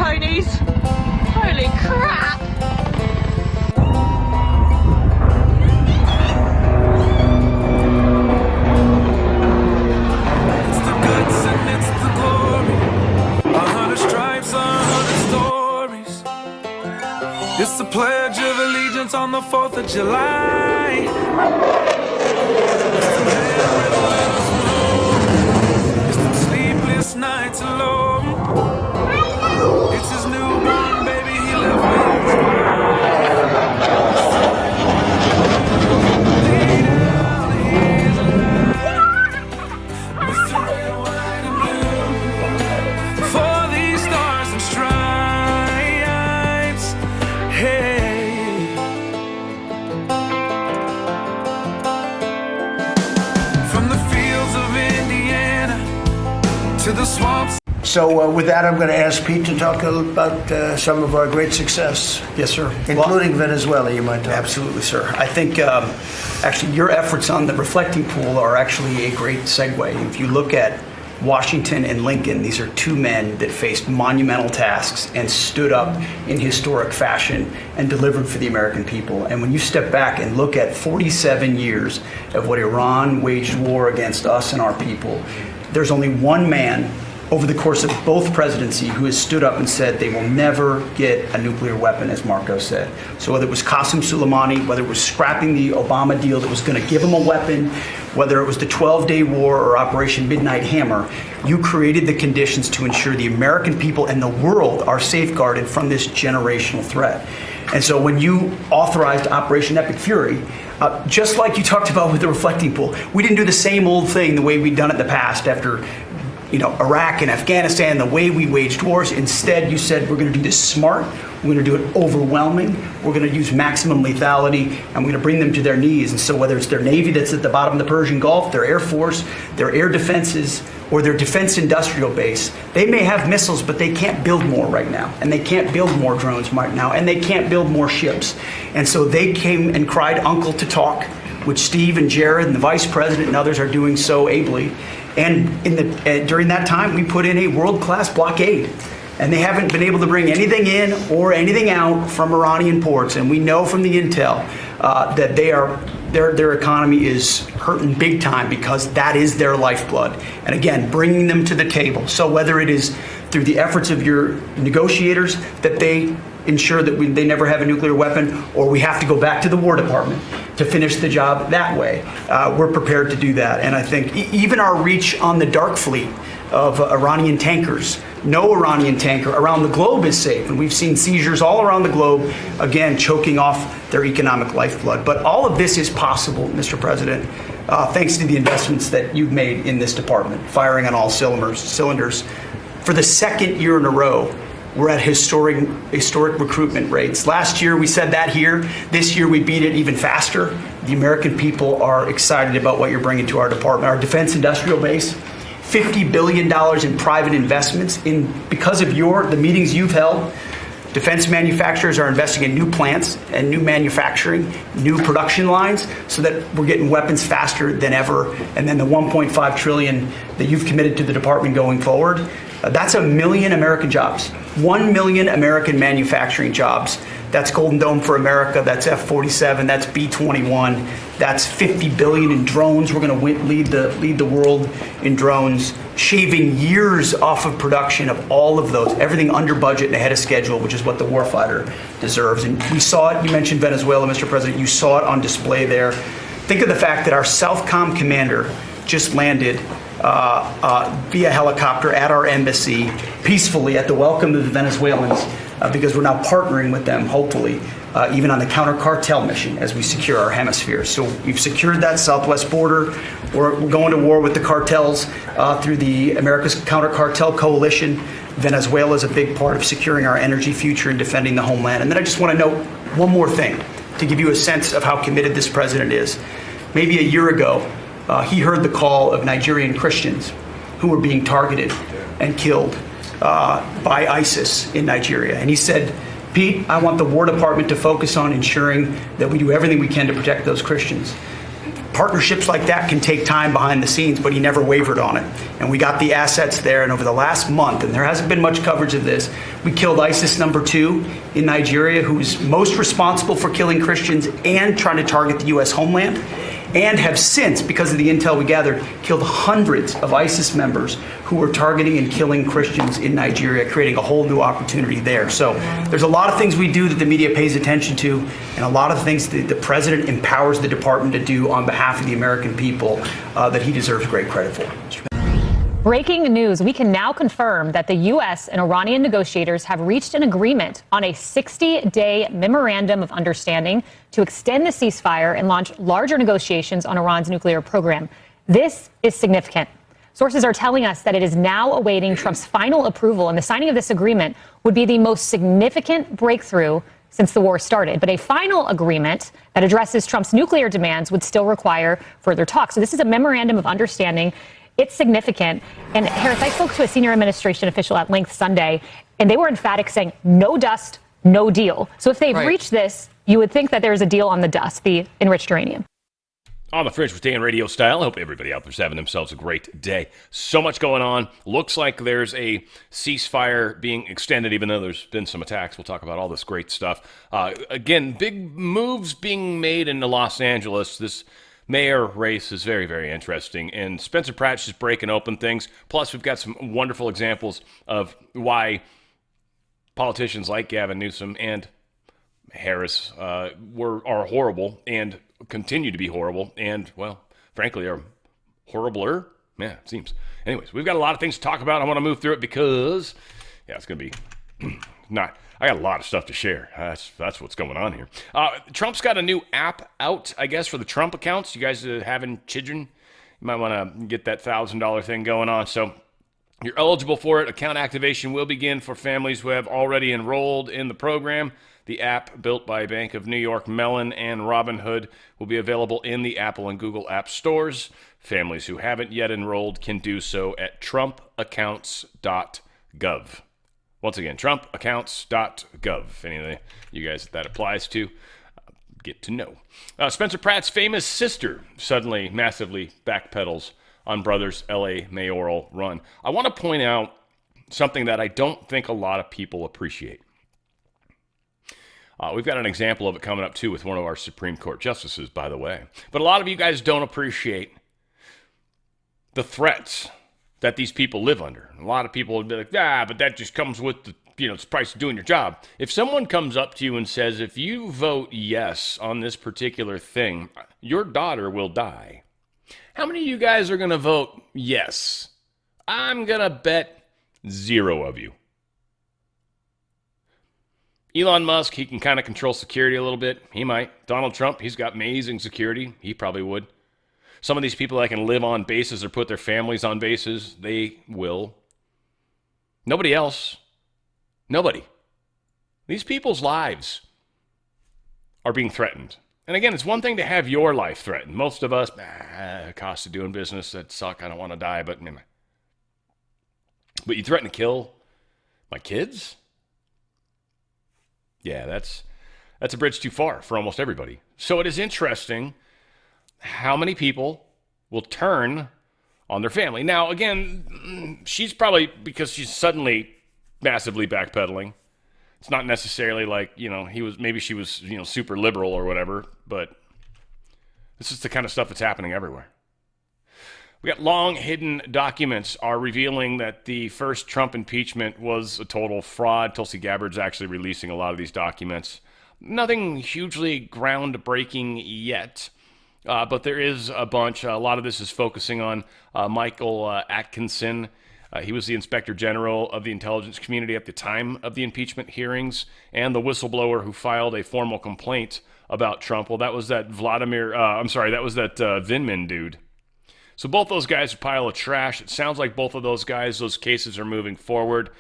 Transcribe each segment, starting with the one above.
ponies. Holy crap. It's the guts and it's the glory. 100 stripes, 100 stories. It's the Pledge of Allegiance on the 4th of July. It's the man with the letters blue. It's the sleepless nights alone. It's his newborn baby he left with his wife. Lay down, he's alive. Mr. Red, white, and blue. For these stars and stripes. Hey. From the fields of Indiana to the swamps. So with that, I'm going to ask Pete to talk a little about some of our great success. Yes, sir. Including Venezuela, you might talk. Absolutely, sir. I think actually your efforts on the reflecting pool are actually a great segue. If you look at Washington and Lincoln, these are two men that faced monumental tasks and stood up in historic fashion and delivered for the American people. And when you step back and look at 47 years of what Iran waged war against us and our people, there's only one man over the course of both presidency who has stood up and said they will never get a nuclear weapon, as Marco said. So whether it was Qasem Soleimani, whether it was scrapping the Obama deal that was going to give them a weapon, whether it was the 12-day war or Operation Midnight Hammer, you created the conditions to ensure the American people and the world are safeguarded from this generational threat. And so when you authorized Operation Epic Fury, just like you talked about with the reflecting pool, we didn't do the same old thing the way we'd done it in the past after Iraq and Afghanistan, the way we waged wars. Instead, you said, we're going to do this smart, we're going to do it overwhelming, we're going to use maximum lethality, and we're going to bring them to their knees. And so whether it's their Navy that's at the bottom of the Persian Gulf, their Air Force, their air defenses, or their defense industrial base, they may have missiles, but they can't build more right now, and they can't build more drones right now, and they can't build more ships. And so they came and cried uncle to talk, which Steve and Jared and the Vice President and others are doing so ably. And during that time, we put in a world-class blockade. And they haven't been able to bring anything in or anything out from Iranian ports. And we know from the intel that their economy is hurting big time because that is their lifeblood. And again, bringing them to the table. So whether it is through the efforts of your negotiators that they ensure that they never have a nuclear weapon, or we have to go back to the War Department to finish the job that way, we're prepared to do that. And I think even our reach on the dark fleet of Iranian tankers, no Iranian tanker around the globe is safe. And we've seen seizures all around the globe, again, choking off their economic lifeblood. But all of this is possible, Mr. President, thanks to the investments that you've made in this department, firing on all cylinders. For the second year in a row, we're at historic recruitment rates. Last year, we said that here. This year, we beat it even faster. The American people are excited about what you're bringing to our department. Our defense industrial base, $50 billion in private investments. Because of the meetings you've held, defense manufacturers are investing in new plants and new manufacturing, new production lines, so that we're getting weapons faster than ever. And then the $1.5 trillion that you've committed to the department going forward, that's 1 million American jobs, 1 million American manufacturing jobs. That's Golden Dome for America, that's F-47, that's B-21, that's $50 billion in drones. We're going to lead the world in drones, shaving years off of production of all of those, everything under budget and ahead of schedule, which is what the warfighter deserves. And we saw it, you mentioned Venezuela, Mr. President, you saw it on display there. Think of the fact that our Southcom commander just landed via helicopter at our embassy peacefully at the welcome of the Venezuelans, because we're now partnering with them, hopefully, even on the counter-cartel mission as we secure our hemisphere. So we've secured that southwest border. We're going to war with the cartels through the America's Counter-Cartel Coalition. Venezuela is a big part of securing our energy future and defending the homeland. And then I just want to note one more thing to give you a sense of how committed this president is. Maybe a year ago, he heard the call of Nigerian Christians who were being targeted and killed by ISIS in Nigeria. And he said, Pete, I want the War Department to focus on ensuring that we do everything we can to protect those Christians. partnerships like that can take time behind the scenes, but he never wavered on it. And we got the assets there, and over the last month, and there hasn't been much coverage of this, we killed ISIS #2 in Nigeria, who's most responsible for killing Christians and trying to target the U.S. homeland, and have since, because of the intel we gathered, killed hundreds of ISIS members who were targeting and killing Christians in Nigeria, creating a whole new opportunity there. So there's a lot of things we do that the media pays attention to, and a lot of things that the president empowers the department to do on behalf of the American people that he deserves great credit for. Breaking news. We can now confirm that the U.S. and Iranian negotiators have reached an agreement on a 60-day memorandum of understanding to extend the ceasefire and launch larger negotiations on Iran's nuclear program. This is significant. Sources are telling us that it is now awaiting Trump's final approval, and the signing of this agreement would be the most significant breakthrough since the war started. But a final agreement that addresses Trump's nuclear demands would still require further talks. So this is a memorandum of understanding. It's significant. And Harris, I spoke to a senior administration official at length Sunday, and they were emphatic, saying no dust, no deal. So if they've reached this, you would think that there's a deal on the dust, the enriched uranium. On the Fringe with Dan RadioStyle. I hope everybody out there's having themselves a great day. So much going on. Looks like there's a ceasefire being extended, even though there's been some attacks. We'll talk about all this great stuff. Again, big moves being made in Los Angeles. This mayor race is very, very interesting. And Spencer Pratt's just breaking open things. Plus, we've got some wonderful examples of why politicians like Gavin Newsom and Harris are horrible and continue to be horrible and, well, frankly, are horribler. Yeah, it seems. Anyways, we've got a lot of things to talk about. I want to move through it because, yeah, it's going to be not... I got a lot of stuff to share. That's what's going on here. Trump's got a new app out, I guess, for the Trump accounts. You guys having children, you might want to get that $1,000 thing going on. So you're eligible for it. Account activation will begin for families who have already enrolled in the program. The app, built by Bank of New York Mellon and Robinhood, will be available in the Apple and Google App Stores. Families who haven't yet enrolled can do so at trumpaccounts.gov. Once again, trumpaccounts.gov. If any of you guys that applies to, get to know. Spencer Pratt's famous sister suddenly massively backpedals on Brothers' LA mayoral run. I want to point out something that I don't think a lot of people appreciate. We've got an example of it coming up, too, with one of our Supreme Court justices, by the way. But a lot of you guys don't appreciate the threats that these people live under. A lot of people would be like, but that just comes with the, it's the price of doing your job. If someone comes up to you and says, if you vote yes on this particular thing, your daughter will die. How many of you guys are going to vote yes? I'm going to bet 0 of you. Elon Musk, he can kind of control security a little bit. He might. Donald Trump, he's got amazing security. He probably would. Some of these people that can live on bases or put their families on bases, they will. Nobody else. Nobody. These people's lives are being threatened. And again, it's one thing to have your life threatened. Most of us, cost of doing business, that suck, I don't want to die, but you threaten to kill my kids? Yeah, that's a bridge too far for almost everybody. So it is interesting how many people will turn on their family. Now, again, she's probably, because she's suddenly massively backpedaling. It's not necessarily like, she was super liberal or whatever, but this is the kind of stuff that's happening everywhere. We got long hidden documents are revealing that the first Trump impeachment was a total fraud. Tulsi Gabbard's actually releasing a lot of these documents. Nothing hugely groundbreaking yet. But there is a bunch. A lot of this is focusing on Michael Atkinson. He was the Inspector General of the intelligence community at the time of the impeachment hearings, and the whistleblower who filed a formal complaint about Trump. Well, that was that Vindman dude. So both those guys are a pile of trash. It sounds like both of those guys, those cases are moving forward.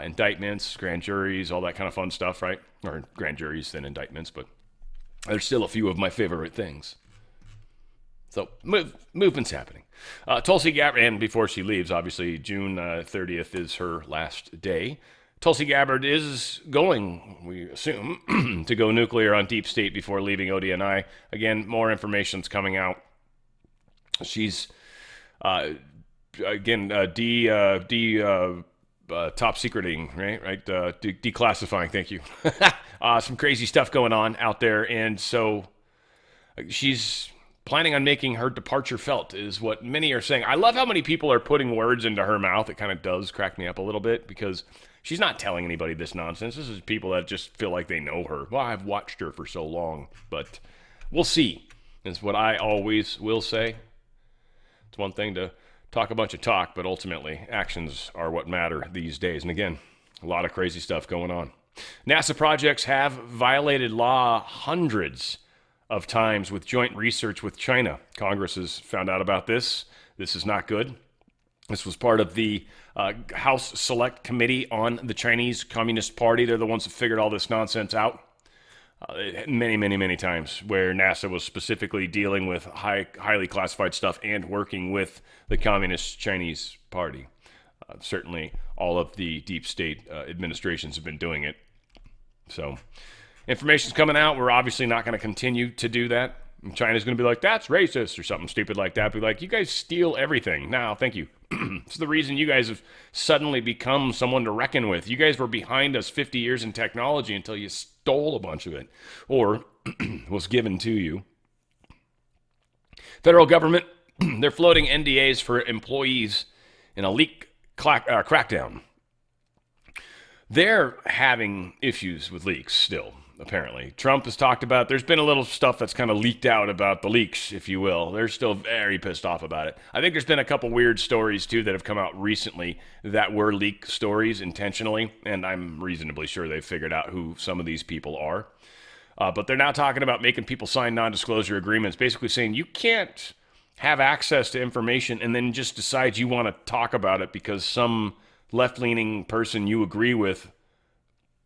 Indictments, grand juries, all that kind of fun stuff, right? Or grand juries, then indictments, but there's still a few of my favorite things. So movement's happening. Tulsi Gabbard, and before she leaves, obviously June 30th is her last day. Tulsi Gabbard is going, we assume, to go nuclear on deep state before leaving ODNI. Again, more information's coming out. She's again top secreting, right? Declassifying. Thank you. Some crazy stuff going on out there, and so she's planning on making her departure felt, is what many are saying. I love how many people are putting words into her mouth. It kind of does crack me up a little bit because she's not telling anybody this nonsense. This is people that just feel like they know her. Well, I've watched her for so long, but we'll see, is what I always will say. It's one thing to talk a bunch of talk, but ultimately actions are what matter these days. And again, a lot of crazy stuff going on. NASA projects have violated law hundreds of times with joint research with China. Congress has found out about this. This is not good. This was part of the House Select Committee on the Chinese Communist Party. They're the ones that figured all this nonsense out. Many times where NASA was specifically dealing with highly classified stuff and working with the Communist Chinese Party. Certainly all of the deep state administrations have been doing it. So information's coming out. We're obviously not going to continue to do that. And China's going to be like, that's racist or something stupid like that. Be like, you guys steal everything. No, thank you. It's the reason you guys have suddenly become someone to reckon with. You guys were behind us 50 years in technology until you stole a bunch of it or was given to you. Federal government, they're floating NDAs for employees in a leak crackdown. They're having issues with leaks still, apparently. Trump has talked about, there's been a little stuff that's kind of leaked out about the leaks, if you will. They're still very pissed off about it. I think there's been a couple weird stories, too, that have come out recently that were leak stories intentionally, and I'm reasonably sure they've figured out who some of these people are. But they're now talking about making people sign non-disclosure agreements, basically saying you can't have access to information and then just decide you want to talk about it because some left-leaning person you agree with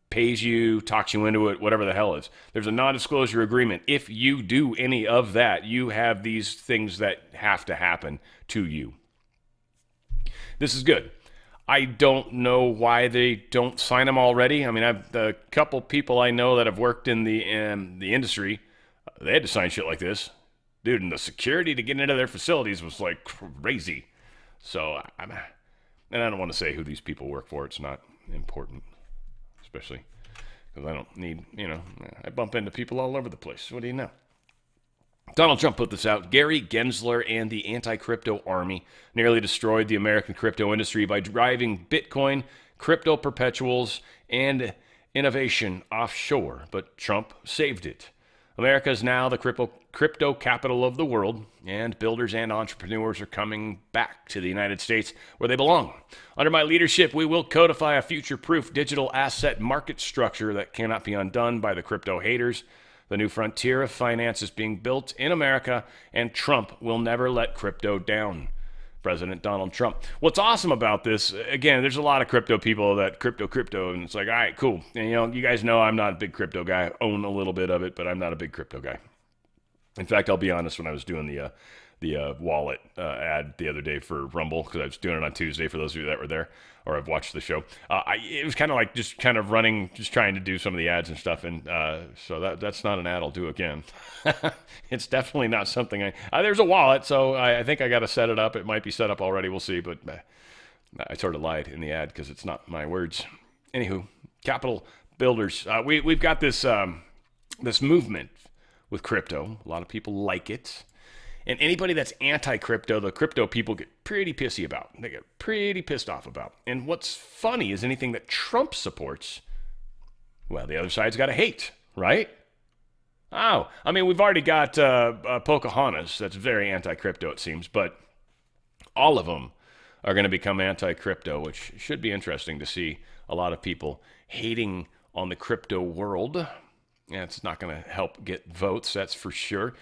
pays you, talks you into it, whatever the hell is. There's a non-disclosure agreement. If you do any of that, you have these things that have to happen to you. This is good. I don't know why they don't sign them already. I mean, I've a couple people I know that have worked in the industry. They had to sign shit like this. Dude, and the security to get into their facilities was like crazy. So, and I don't want to say who these people work for. It's not important, especially because I don't need, I bump into people all over the place. What do you know? Donald Trump put this out. Gary Gensler and the anti-crypto army nearly destroyed the American crypto industry by driving Bitcoin, crypto perpetuals, and innovation offshore. But Trump saved it. America is now the crypto capital of the world, and builders and entrepreneurs are coming back to the United States where they belong. Under my leadership, we will codify a future-proof digital asset market structure that cannot be undone by the crypto haters. The new frontier of finance is being built in America, and Trump will never let crypto down. President Donald Trump. What's awesome about this, again, there's a lot of crypto people that crypto, and it's like, all right, cool. And, you guys know I'm not a big crypto guy. I own a little bit of it, but I'm not a big crypto guy. In fact, I'll be honest, when I was doing the wallet ad the other day for Rumble, because I was doing it on Tuesday for those of you that were there, or I've watched the show, it was kind of like just kind of running, just trying to do some of the ads and stuff, and so that's not an ad I'll do again. It's definitely not something there's a wallet, so I think I got to set it up. It might be set up already, we'll see, but I sort of lied in the ad because it's not my words. Anywho, capital builders. We've got this this movement with crypto. A lot of people like it. And anybody that's anti-crypto, the crypto people get pretty pissy about. They get pretty pissed off about. And what's funny is anything that Trump supports, well, the other side's got to hate, right? Oh, I mean, we've already got Pocahontas. That's very anti-crypto, it seems. But all of them are going to become anti-crypto, which should be interesting to see a lot of people hating on the crypto world. Yeah, it's not going to help get votes, that's for sure.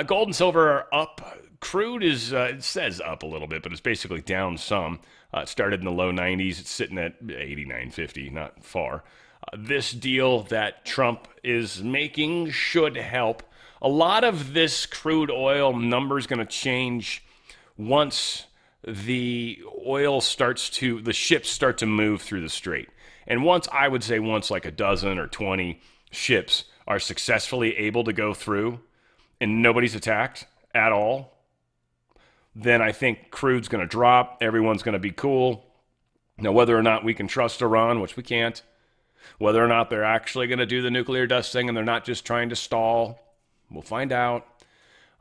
Gold and silver are up. Crude is, it says up a little bit, but it's basically down some. It started in the low 90s. It's sitting at 89.50, not far. This deal that Trump is making should help. A lot of this crude oil number is going to change once the ships start to move through the strait. And once like a dozen or 20 ships are successfully able to go through and nobody's attacked at all, then I think crude's going to drop. Everyone's going to be cool. Now, whether or not we can trust Iran, which we can't, whether or not they're actually going to do the nuclear dust thing and they're not just trying to stall, we'll find out.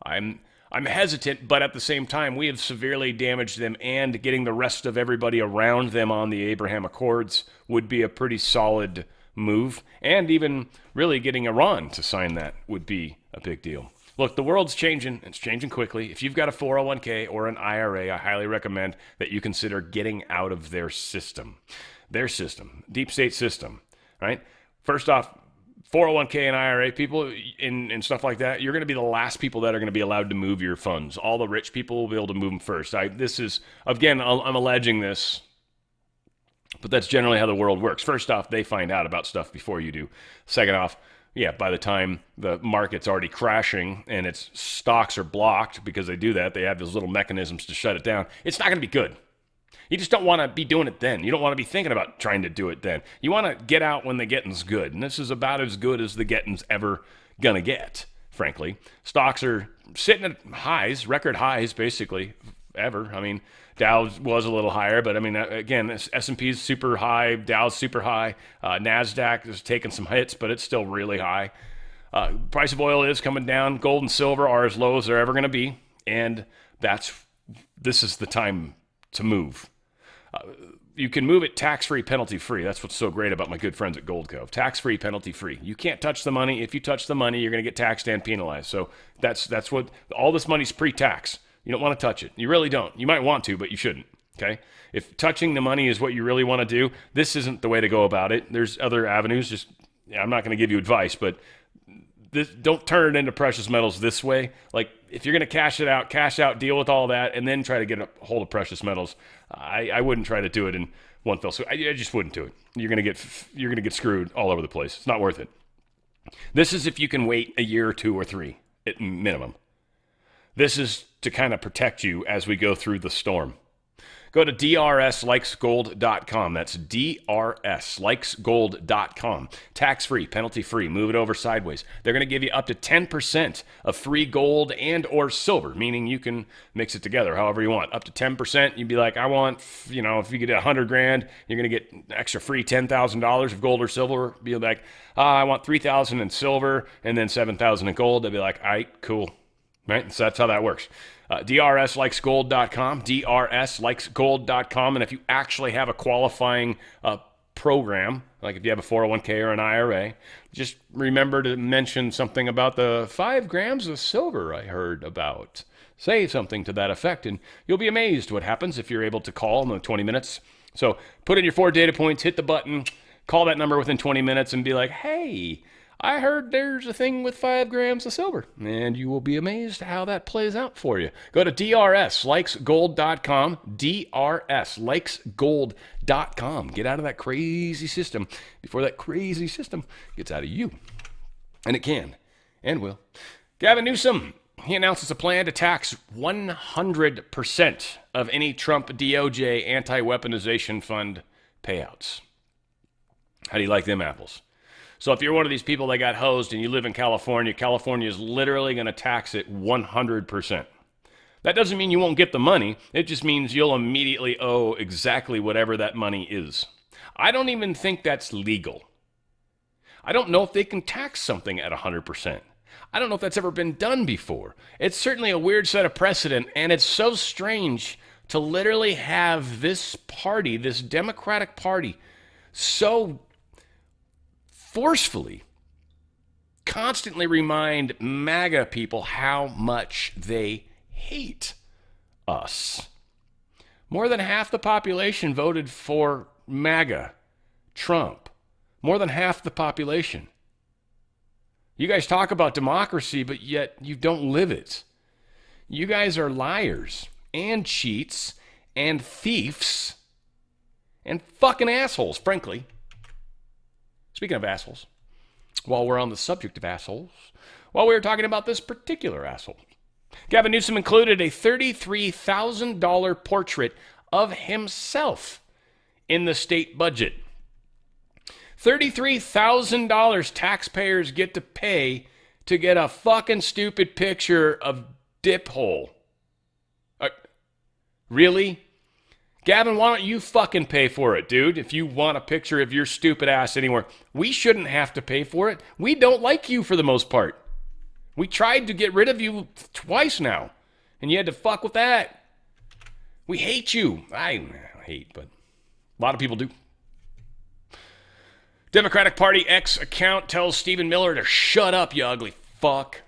I'm hesitant, but at the same time, we have severely damaged them, and getting the rest of everybody around them on the Abraham Accords would be a pretty solid move. And even really getting Iran to sign that would be a big deal. Look, the world's changing. It's changing quickly. If you've got a 401k or an IRA, I highly recommend that you consider getting out of their system. Their system, deep state system, right? First off, 401k and IRA people and stuff like that, you're going to be the last people that are going to be allowed to move your funds. All the rich people will be able to move them first. This is, again, I'm alleging this, but that's generally how the world works. First off, they find out about stuff before you do. Second off, yeah, by the time the market's already crashing and its stocks are blocked, because they do that, they have those little mechanisms to shut it down, it's not going to be good. You just don't want to be doing it then. You don't want to be thinking about trying to do it then. You want to get out when the getting's good. And this is about as good as the getting's ever going to get, frankly. Stocks are sitting at highs, record highs, basically, ever. I mean, Dow was a little higher, but I mean, again, S&P's super high, Dow's super high. NASDAQ is taking some hits, but it's still really high. Price of oil is coming down. Gold and silver are as low as they're ever going to be. And this is the time to move. You can move it tax-free, penalty-free. That's what's so great about my good friends at Gold Cove. Tax-free, penalty-free. You can't touch the money. If you touch the money, you're going to get taxed and penalized. So that's what all this money's pre-tax. You don't want to touch it. You really don't. You might want to, but you shouldn't. Okay? If touching the money is what you really want to do, this isn't the way to go about it. There's other avenues. I'm not going to give you advice, but don't turn it into precious metals this way. Like, if you're going to cash out, deal with all that, and then try to get a hold of precious metals. I wouldn't try to do it in one fell swoop. I just wouldn't do it. You're going to get screwed all over the place. It's not worth it. This is if you can wait a year or 2 or 3 at minimum. This is to kind of protect you as we go through the storm. Go to drslikesgold.com. That's drslikesgold.com. Tax-free, penalty-free. Move it over sideways. They're going to give you up to 10% of free gold and or silver, meaning you can mix it together however you want. Up to 10%. You'd be like, I want, if you get $100,000, you're going to get extra free $10,000 of gold or silver. Be like, I want $3,000 in silver and then $7,000 in gold. They'd be like, all right, cool. Right? So that's how that works. DRSlikesgold.com, DRSlikesgold.com. And if you actually have a qualifying program, like if you have a 401k or an IRA, just remember to mention something about the 5 grams of silver I heard about. Say something to that effect, and you'll be amazed what happens if you're able to call in the 20 minutes. So put in your 4 data points, hit the button, call that number within 20 minutes, and be like, hey, I heard there's a thing with 5 grams of silver, and you will be amazed how that plays out for you. Go to drslikesgold.com, drslikesgold.com. Get out of that crazy system before that crazy system gets out of you. And it can, and will. Gavin Newsom, he announces a plan to tax 100% of any Trump DOJ anti-weaponization fund payouts. How do you like them apples? So if you're one of these people that got hosed and you live in California, California is literally going to tax it 100%. That doesn't mean you won't get the money. It just means you'll immediately owe exactly whatever that money is. I don't even think that's legal. I don't know if they can tax something at 100%. I don't know if that's ever been done before. It's certainly a weird set of precedent, and it's so strange to literally have this party, this Democratic Party, so forcefully, constantly remind MAGA people how much they hate us. More than half the population voted for MAGA, Trump. More than half the population. You guys talk about democracy, but yet you don't live it. You guys are liars and cheats and thieves and fucking assholes, frankly. Speaking of assholes, while we're on the subject of assholes, while we were talking about this particular asshole, Gavin Newsom included a $33,000 portrait of himself in the state budget. $33,000 taxpayers get to pay to get a fucking stupid picture of Dip Hole. Really? Gavin, why don't you fucking pay for it, dude? If you want a picture of your stupid ass anywhere, we shouldn't have to pay for it. We don't like you for the most part. We tried to get rid of you twice now, and you had to fuck with that. We hate you. I hate, but a lot of people do. Democratic Party X account tells Stephen Miller to shut up, you ugly fuck.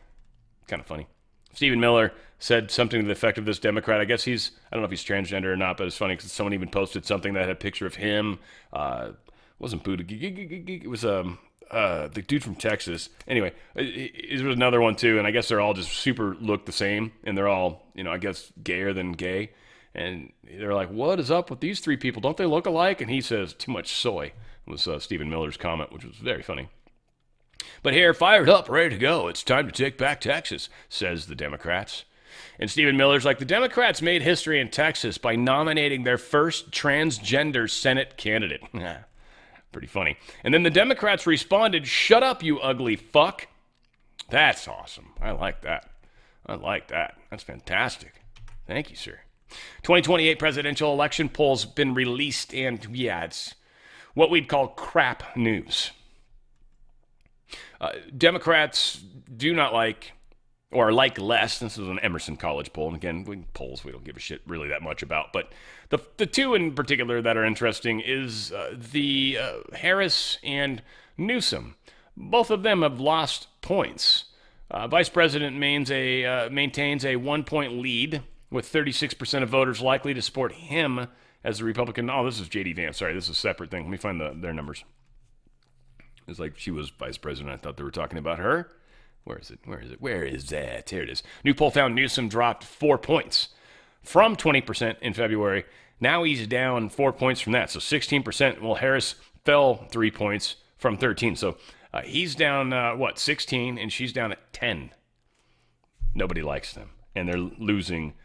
Kind of funny. Stephen Miller said something to the effect of this Democrat. I guess I don't know if he's transgender or not, but it's funny because someone even posted something that had a picture of him. It wasn't Buddha. It was the dude from Texas. Anyway, it was another one too, and I guess they're all just super look the same, and they're all, I guess gayer than gay. And they're like, what is up with these three people? Don't they look alike? And he says, too much soy, was Stephen Miller's comment, which was very funny. But here, fired up, ready to go. It's time to take back Texas, says the Democrats. And Stephen Miller's like, the Democrats made history in Texas by nominating their first transgender Senate candidate. Pretty funny. And then the Democrats responded, shut up, you ugly fuck. That's awesome. I like that. That's fantastic. Thank you, sir. 2028 presidential election polls been released, and yeah, it's what we'd call crap news. Democrats do not like, or like less, this is an Emerson College poll, and again, polls we don't give a shit really that much about, but the two in particular that are interesting is the Harris and Newsom. Both of them have lost points. Vice President maintains a 1-point lead, with 36% of voters likely to support him as a Republican. Oh, this is J.D. Vance. Sorry, this is a separate thing. Let me find their numbers. It's like she was vice president. I thought they were talking about her. Where is that? Here it is. New poll found Newsom dropped 4 points from 20% in February. Now he's down 4 points from that, so 16%. Well, Harris fell 3 points from 13. So he's down, 16, and she's down at 10. Nobody likes them, and they're losing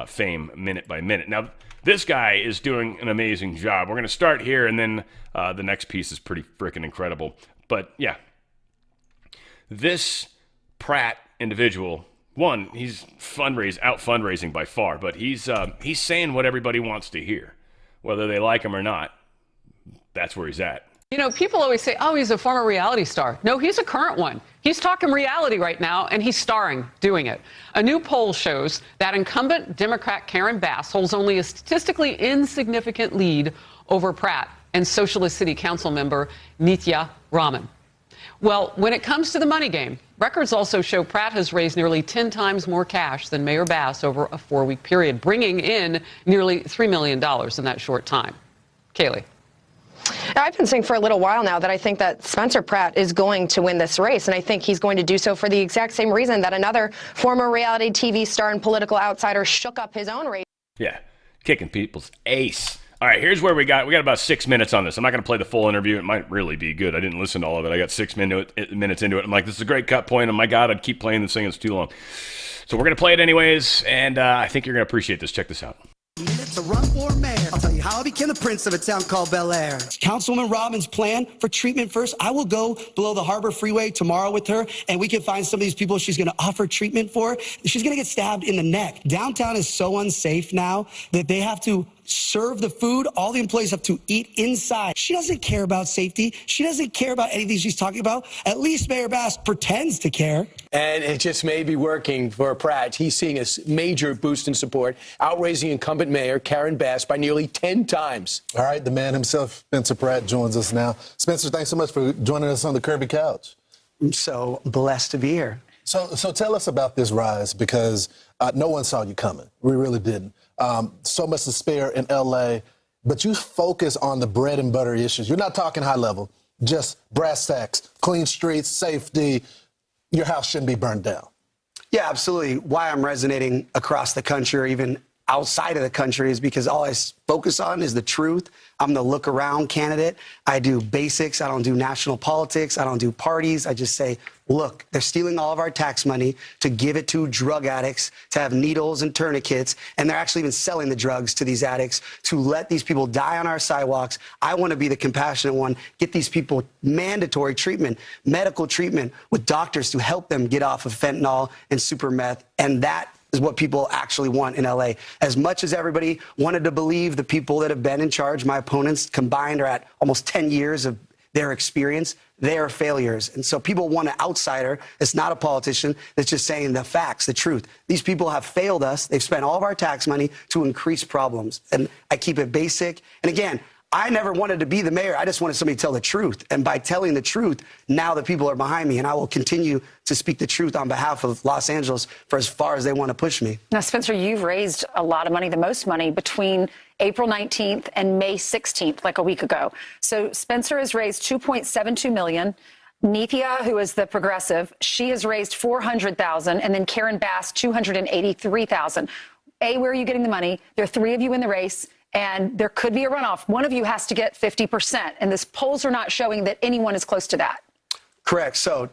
fame minute by minute. Now, this guy is doing an amazing job. We're going to start here, and then the next piece is pretty freaking incredible. But, yeah, this Pratt individual, one, he's out fundraising by far, but he's saying what everybody wants to hear. Whether they like him or not, that's where he's at. People always say, oh, he's a former reality star. No, he's a current one. He's talking reality right now, and he's starring doing it. A new poll shows that incumbent Democrat Karen Bass holds only a statistically insignificant lead over Pratt and Socialist City Council member Nitya Raman. Well, when it comes to the money game, records also show Pratt has raised nearly 10 times more cash than Mayor Bass over a 4-week period, bringing in nearly $3 million in that short time. Kaylee. I've been saying for a little while now that I think that Spencer Pratt is going to win this race, and I think he's going to do so for the exact same reason that another former reality TV star and political outsider shook up his own race. Yeah, kicking people's ace. All right, here's where we got about 6 minutes on this. I'm not going to play the full interview. It might really be good. I didn't listen to all of it. I got 6 minutes into it. I'm like, this is a great cut point. Oh, my God, I'd keep playing this thing. It's too long. So we're going to play it anyways, and I think you're going to appreciate this. Check this out. Minutes to run for mayor. I'll tell you how I became the prince of a town called Bel Air. Councilwoman Robin's plan for treatment first. I will go below the Harbor Freeway tomorrow with her, and we can find some of these people she's going to offer treatment for. She's going to get stabbed in the neck. Downtown is so unsafe now that they have to serve the food. All the employees have to eat inside. She doesn't care about safety. She doesn't care about anything she's talking about. At least Mayor Bass pretends to care. And it just may be working for Pratt. He's seeing a major boost in support, outraising incumbent mayor Karen Bass by nearly 10 times. All right, the man himself, Spencer Pratt, joins us now. Spencer, thanks so much for joining us on the Kirby Couch. I'm so blessed to be here. So tell us about this rise, because no one saw you coming. We really didn't. So much to spare in L.A., but you focus on the bread and butter issues. You're not talking high level, just brass tacks, clean streets, safety. Your house shouldn't be burned down. Yeah, absolutely. Why I'm resonating across the country or even outside of the country is because all I focus on is the truth. I'm the look around candidate. I do basics. I don't do national politics. I don't do parties. I just say, look, they're stealing all of our tax money to give it to drug addicts, to have needles and tourniquets, and they're actually even selling the drugs to these addicts to let these people die on our sidewalks. I want to be the compassionate one, get these people mandatory treatment, medical treatment with doctors to help them get off of fentanyl and super meth, and that is what people actually want in LA. As much as everybody wanted to believe the people that have been in charge, my opponents combined are at almost 10 years of their experience, they are failures. And so people want an outsider that's not a politician, that's just saying the facts, the truth. These people have failed us. They've spent all of our tax money to increase problems. And I keep it basic. And again, I never wanted to be the mayor. I just wanted somebody to tell the truth. And by telling the truth, now the people are behind me. And I will continue to speak the truth on behalf of Los Angeles for as far as they want to push me. Now, Spencer, you've raised a lot of money, the most money, between April 19th and May 16th, like a week ago. So Spencer has raised $2.72 million. Nithya, who is the progressive, she has raised $400,000. And then Karen Bass, $283,000. Where are you getting the money? There are three of you in the race. And there could be a runoff. One of you has to get 50%. And this polls are not showing that anyone is close to that. Correct. So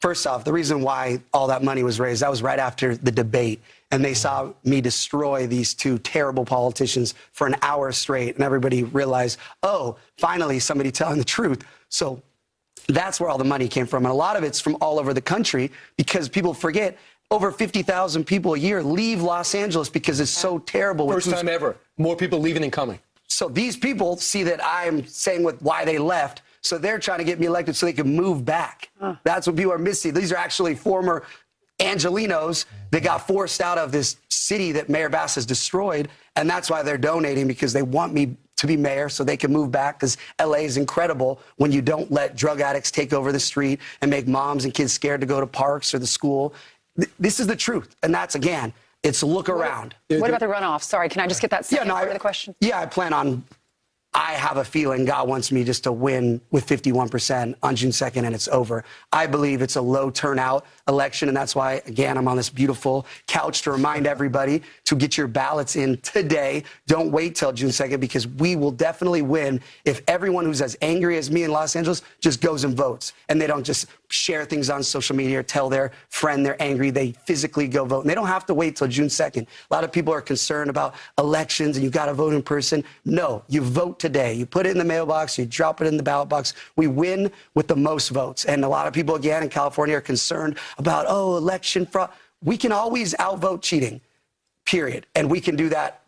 first off, the reason why all that money was raised, that was right after the debate. And they saw me destroy these two terrible politicians for an hour straight. And everybody realized, oh, finally, somebody telling the truth. So that's where all the money came from. And a lot of it's from all over the country because people forget over 50,000 people a year leave Los Angeles because it's so terrible. First time ever. More people leaving than coming. So these people see that I'm saying why they left. So they're trying to get me elected so they can move back. That's what people are missing. These are actually former Angelinos that got forced out of this city that Mayor Bass has destroyed. And that's why they're donating, because they want me to be mayor so they can move back, because LA is incredible when you don't let drug addicts take over the street and make moms and kids scared to go to parks or the school. This is the truth. And that's, again, it's a look around. What about the runoff? Sorry, can I just get that second part of the question? Yeah, I have a feeling God wants me just to win with 51% on June 2nd, and it's over. I believe it's a low turnout election, and that's why, again, I'm on this beautiful couch to remind everybody to get your ballots in today. Don't wait till June 2nd, because we will definitely win if everyone who's as angry as me in Los Angeles just goes and votes, and they don't just share things on social media or tell their friend they're angry. They physically go vote, and they don't have to wait till June 2nd. A lot of people are concerned about elections and you got to vote in person. No, you vote today. You put it in the mailbox, you drop it in the ballot box. We win with the most votes. And a lot of people, again, in California are concerned about, election fraud. We can always outvote cheating, period. And we can do that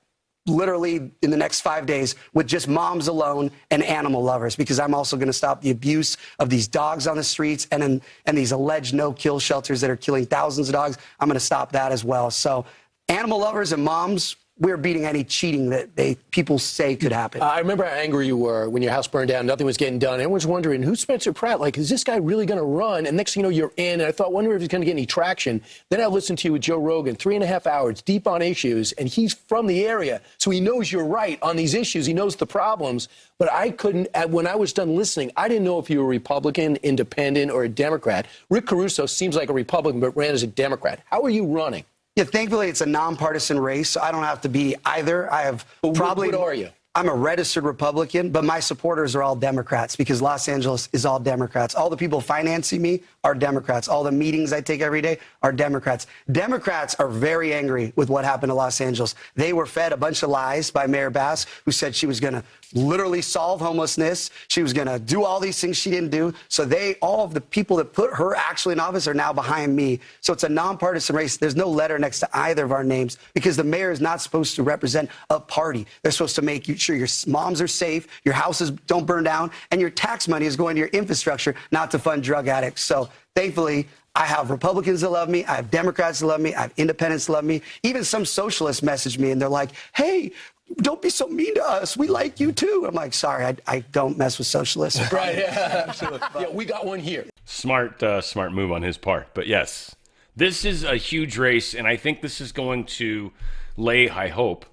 literally in the next 5 days with just moms alone and animal lovers, because I'm also going to stop the abuse of these dogs on the streets and these alleged no-kill shelters that are killing thousands of dogs. I'm going to stop that as well. So animal lovers and moms, we're beating any cheating that people say could happen. I remember how angry you were when your house burned down. Nothing was getting done. Everyone's wondering, who's Spencer Pratt? Like, is this guy really going to run? And next thing you know, you're in. And I thought, wonder if he's going to get any traction. Then I listened to you with Joe Rogan, 3.5 hours, deep on issues. And he's from the area, so he knows you're right on these issues. He knows the problems. But I couldn't, when I was done listening, I didn't know if you were a Republican, independent, or a Democrat. Rick Caruso seems like a Republican, but ran as a Democrat. How are you running? Yeah, thankfully, it's a nonpartisan race, so I don't have to be either. I have probably. What are you? I'm a registered Republican, but my supporters are all Democrats, because Los Angeles is all Democrats. All the people financing me are Democrats. All the meetings I take every day are Democrats. Democrats are very angry with what happened to Los Angeles. They were fed a bunch of lies by Mayor Bass, who said she was going to literally solve homelessness. She was going to do all these things she didn't do. So all of the people that put her actually in office are now behind me. So it's a nonpartisan race. There's no letter next to either of our names, because the mayor is not supposed to represent a party. They're supposed to make sure your moms are safe, your houses don't burn down, and your tax money is going to your infrastructure, not to fund drug addicts. So thankfully, I have Republicans that love me. I have Democrats that love me. I have independents that love me. Even some socialists message me, and they're like, hey, don't be so mean to us. We like you, too. I'm like, sorry, I don't mess with socialists. Right, yeah, absolutely. Yeah, we got one here. Smart move on his part. But yes, this is a huge race, and I think this is going to lay, I hope,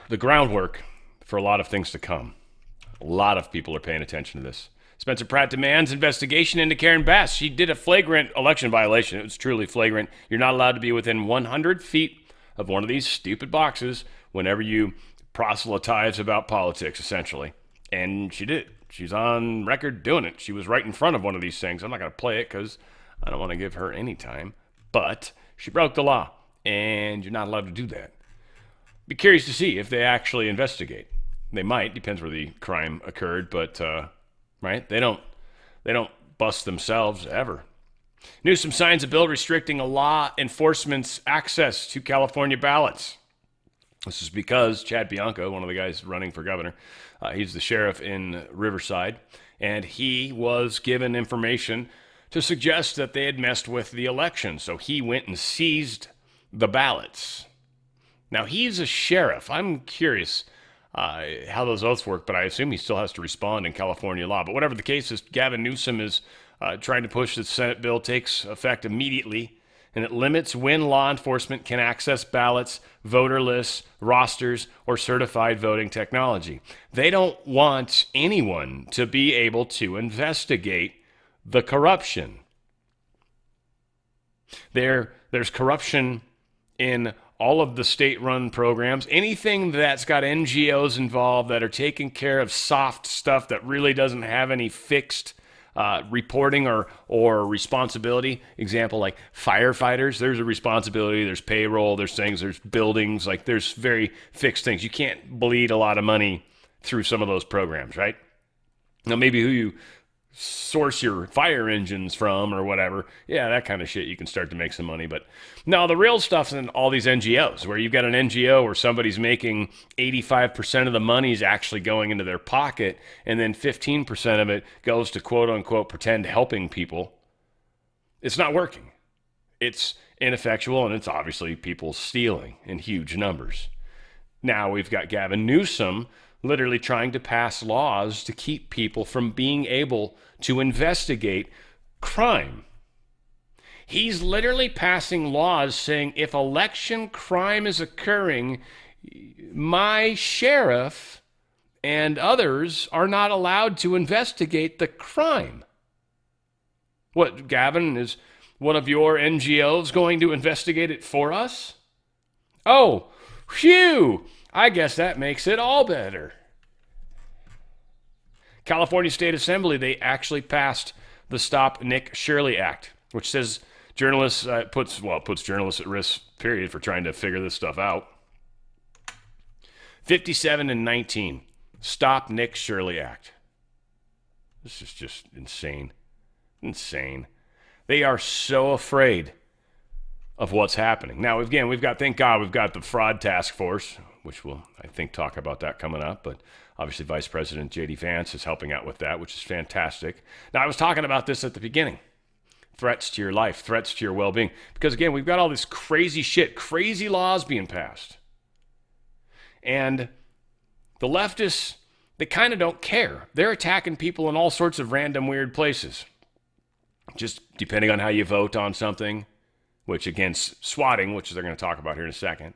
the groundwork for a lot of things to come. A lot of people are paying attention to this. Spencer Pratt demands investigation into Karen Bass. She did a flagrant election violation. It was truly flagrant. You're not allowed to be within 100 feet of one of these stupid boxes whenever you proselytize about politics, essentially. And she did. She's on record doing it. She was right in front of one of these things. I'm not going to play it because I don't want to give her any time. But she broke the law, and you're not allowed to do that. Be curious to see if they actually investigate. They might. Depends where the crime occurred, but right? They don't bust themselves ever. Newsom signs a bill restricting a law enforcement's access to California ballots. This is because Chad Bianco, one of the guys running for governor, he's the sheriff in Riverside, and he was given information to suggest that they had messed with the election. So he went and seized the ballots. Now, he's a sheriff. I'm curious how those oaths work, but I assume he still has to respond in California law. But whatever the case is, Gavin Newsom is trying to push the Senate bill takes effect immediately, and it limits when law enforcement can access ballots, voter lists, rosters, or certified voting technology. They don't want anyone to be able to investigate the corruption. There's corruption in all of the state-run programs. Anything that's got NGOs involved that are taking care of soft stuff that really doesn't have any fixed reporting or responsibility. Example, like firefighters, there's a responsibility, there's payroll, there's things, there's buildings, like there's very fixed things. You can't bleed a lot of money through some of those programs, right? Now, maybe who you source your fire engines from or whatever, yeah, that kind of shit, you can start to make some money. But no, the real stuff's in all these NGOs, where you've got an NGO where somebody's making 85% of the money's actually going into their pocket, and then 15% of it goes to quote unquote pretend helping people. It's not working. It's ineffectual, and it's obviously people stealing in huge numbers. Now we've got Gavin Newsom literally trying to pass laws to keep people from being able to investigate crime. He's literally passing laws saying if election crime is occurring, my sheriff and others are not allowed to investigate the crime. What, Gavin, is one of your NGOs going to investigate it for us? Oh, phew! I guess that makes it all better. California State Assembly, they actually passed the Stop Nick Shirley Act, which says journalists, puts journalists at risk, period, for trying to figure this stuff out. 57 and 19, Stop Nick Shirley Act. This is just insane. Insane. They are so afraid of what's happening. Now, again, thank God, we've got the fraud task force, which we'll, I think, talk about that coming up. But obviously, Vice President J.D. Vance is helping out with that, which is fantastic. Now, I was talking about this at the beginning. Threats to your life, threats to your well-being. Because, again, we've got all this crazy shit, crazy laws being passed. And the leftists, they kind of don't care. They're attacking people in all sorts of random, weird places. Just depending on how you vote on something, which, against swatting, which they're going to talk about here in a second.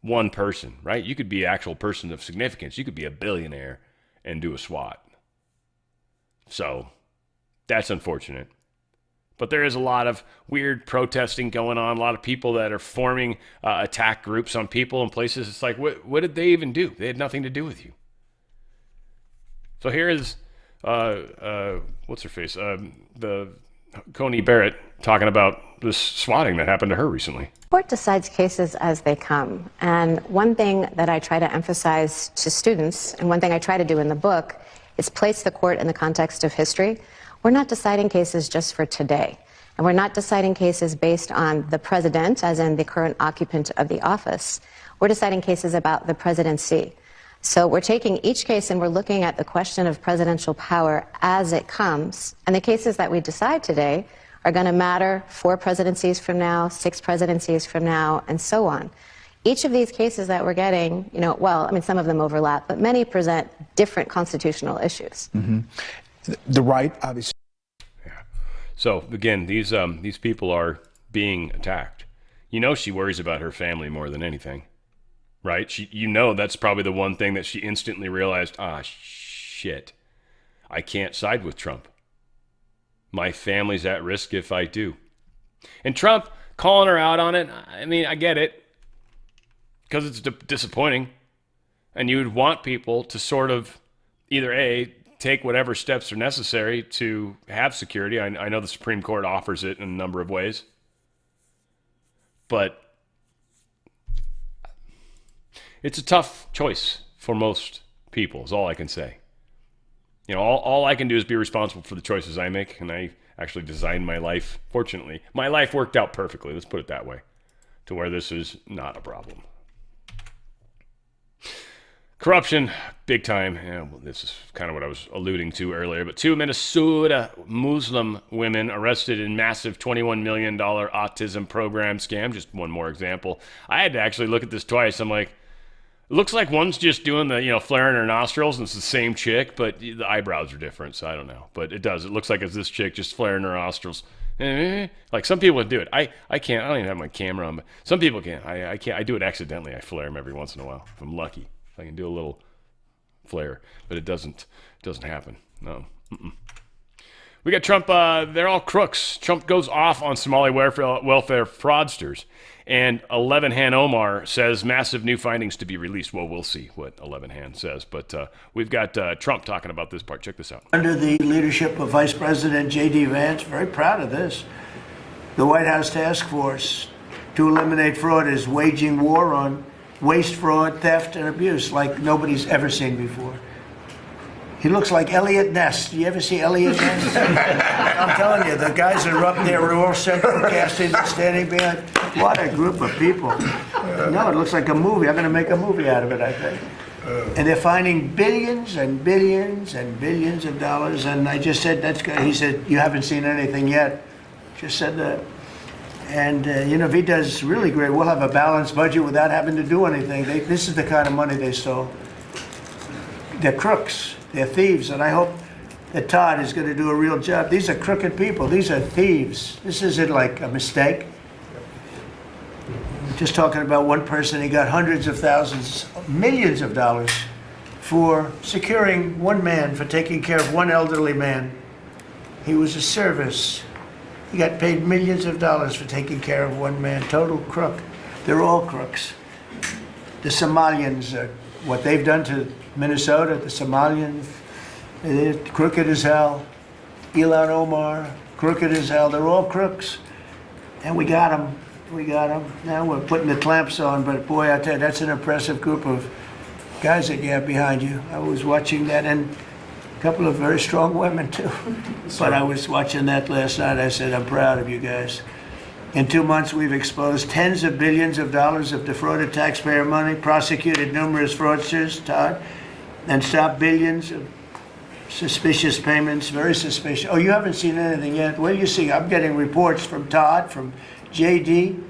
One person, right? You could be an actual person of significance. You could be a billionaire and do a SWAT. So that's unfortunate. But there is a lot of weird protesting going on, a lot of people that are forming attack groups on people in places. It's like, what did they even do? They had nothing to do with you. So here is, what's her face? The Coney Barrett talking about this swatting that happened to her recently. Court decides cases as they come. And one thing that I try to emphasize to students, and one thing I try to do in the book, is place the court in the context of history. We're not deciding cases just for today. And we're not deciding cases based on the president, as in the current occupant of the office. We're deciding cases about the presidency. So we're taking each case and we're looking at the question of presidential power as it comes. And the cases that we decide today are going to matter 4 presidencies from now, 6 presidencies from now, and so on. Each of these cases that we're getting, some of them overlap, but many present different constitutional issues. Mm-hmm. The right, obviously. Yeah. So again, these people are being attacked. She worries about her family more than anything, right? That's probably the one thing that she instantly realized. Shit, I can't side with Trump. My family's at risk if I do. And Trump calling her out on it, I get it, because it's disappointing. And you would want people to sort of either A, take whatever steps are necessary to have security. I know the Supreme Court offers it in a number of ways. But it's a tough choice for most people, is all I can say. All I can do is be responsible for the choices I make, and I actually designed my life. Fortunately, my life worked out perfectly. Let's put it that way, to where this is not a problem. Corruption, big time. Yeah, well, this is kind of what I was alluding to earlier. But 2 Minnesota Muslim women arrested in massive $21 million autism program scam. Just one more example. I had to actually look at this twice. I'm like, it looks like one's just doing the, flaring her nostrils, and it's the same chick, but the eyebrows are different, so I don't know. But it does. It looks like it's this chick just flaring her nostrils. Like, some people would do it. I can't. I don't even have my camera on, but some people can. I can't. I do it accidentally. I flare them every once in a while, if I'm lucky. I can do a little flare, but it doesn't happen. No. We got Trump. They're all crooks. Trump goes off on Somali welfare fraudsters, and 11 Han Omar says massive new findings to be released. Well, we'll see what 11 Han says, but we've got Trump talking about this part. Check this out. Under the leadership of Vice President J.D. Vance, very proud of this, the White House Task Force to eliminate fraud is waging war on waste, fraud, theft, and abuse like nobody's ever seen before. He looks like Elliot Ness. Do you ever see Elliot Ness? I'm telling you, the guys that are up there are all central casting and standing behind. What a group of people. No, it looks like a movie. I'm going to make a movie out of it, I think. And they're finding billions and billions and billions of dollars. And I just said, that's good. He said, you haven't seen anything yet. Just said that. And, if he does really great, we'll have a balanced budget without having to do anything. This is the kind of money they stole. They're crooks. They're thieves. And I hope that Todd is going to do a real job. These are crooked people. These are thieves. This isn't like a mistake. Just talking about one person, he got hundreds of thousands, millions of dollars for securing one man, for taking care of one elderly man. He was a service. He got paid millions of dollars for taking care of one man. Total crook. They're all crooks. The Somalians, what they've done to Minnesota, the Somalians, they're crooked as hell. Ilhan Omar, crooked as hell. They're all crooks. And we got them. We got them. Now we're putting the clamps on, but boy, I tell you, that's an impressive group of guys that you have behind you. I was watching that, and a couple of very strong women, too. But I was watching that last night. I said, I'm proud of you guys. In 2 months, we've exposed tens of billions of dollars of defrauded taxpayer money, prosecuted numerous fraudsters, Todd, and stopped billions of suspicious payments, very suspicious. Oh, you haven't seen anything yet? Well, you see, I'm getting reports from Todd, from JD.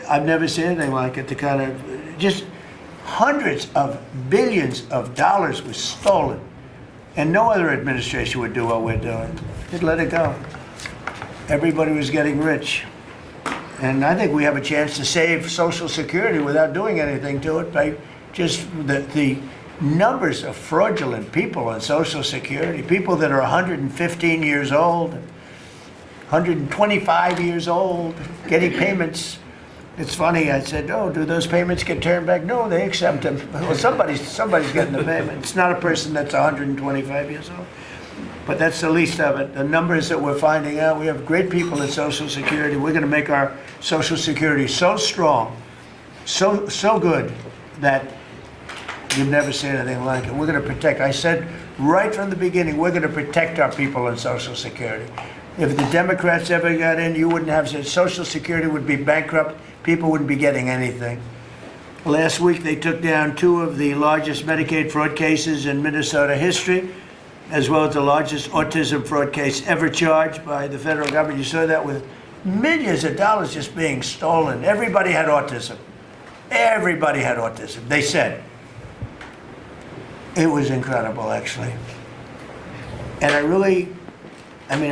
I've never seen anything like it. The kind of, just hundreds of billions of dollars was stolen. And no other administration would do what we're doing. Just let it go. Everybody was getting rich. And I think we have a chance to save Social Security without doing anything to it by just the numbers of fraudulent people on Social Security, people that are 115 years old, 125 years old, getting payments. It's funny, I said, oh, do those payments get turned back? No, they accept them. Well, somebody's getting the payment. It's not a person that's 125 years old. But that's the least of it. The numbers that we're finding out, we have great people at Social Security. We're going to make our Social Security so strong, so good, that you've never seen anything like it. We're going to protect. I said right from the beginning, we're going to protect our people on Social Security. If the Democrats ever got in, you wouldn't have Social Security would be bankrupt. People wouldn't be getting anything. Last week, they took down 2 of the largest Medicaid fraud cases in Minnesota history, as well as the largest autism fraud case ever charged by the federal government. You saw that with millions of dollars just being stolen. Everybody had autism. Everybody had autism, they said. It was incredible, actually. And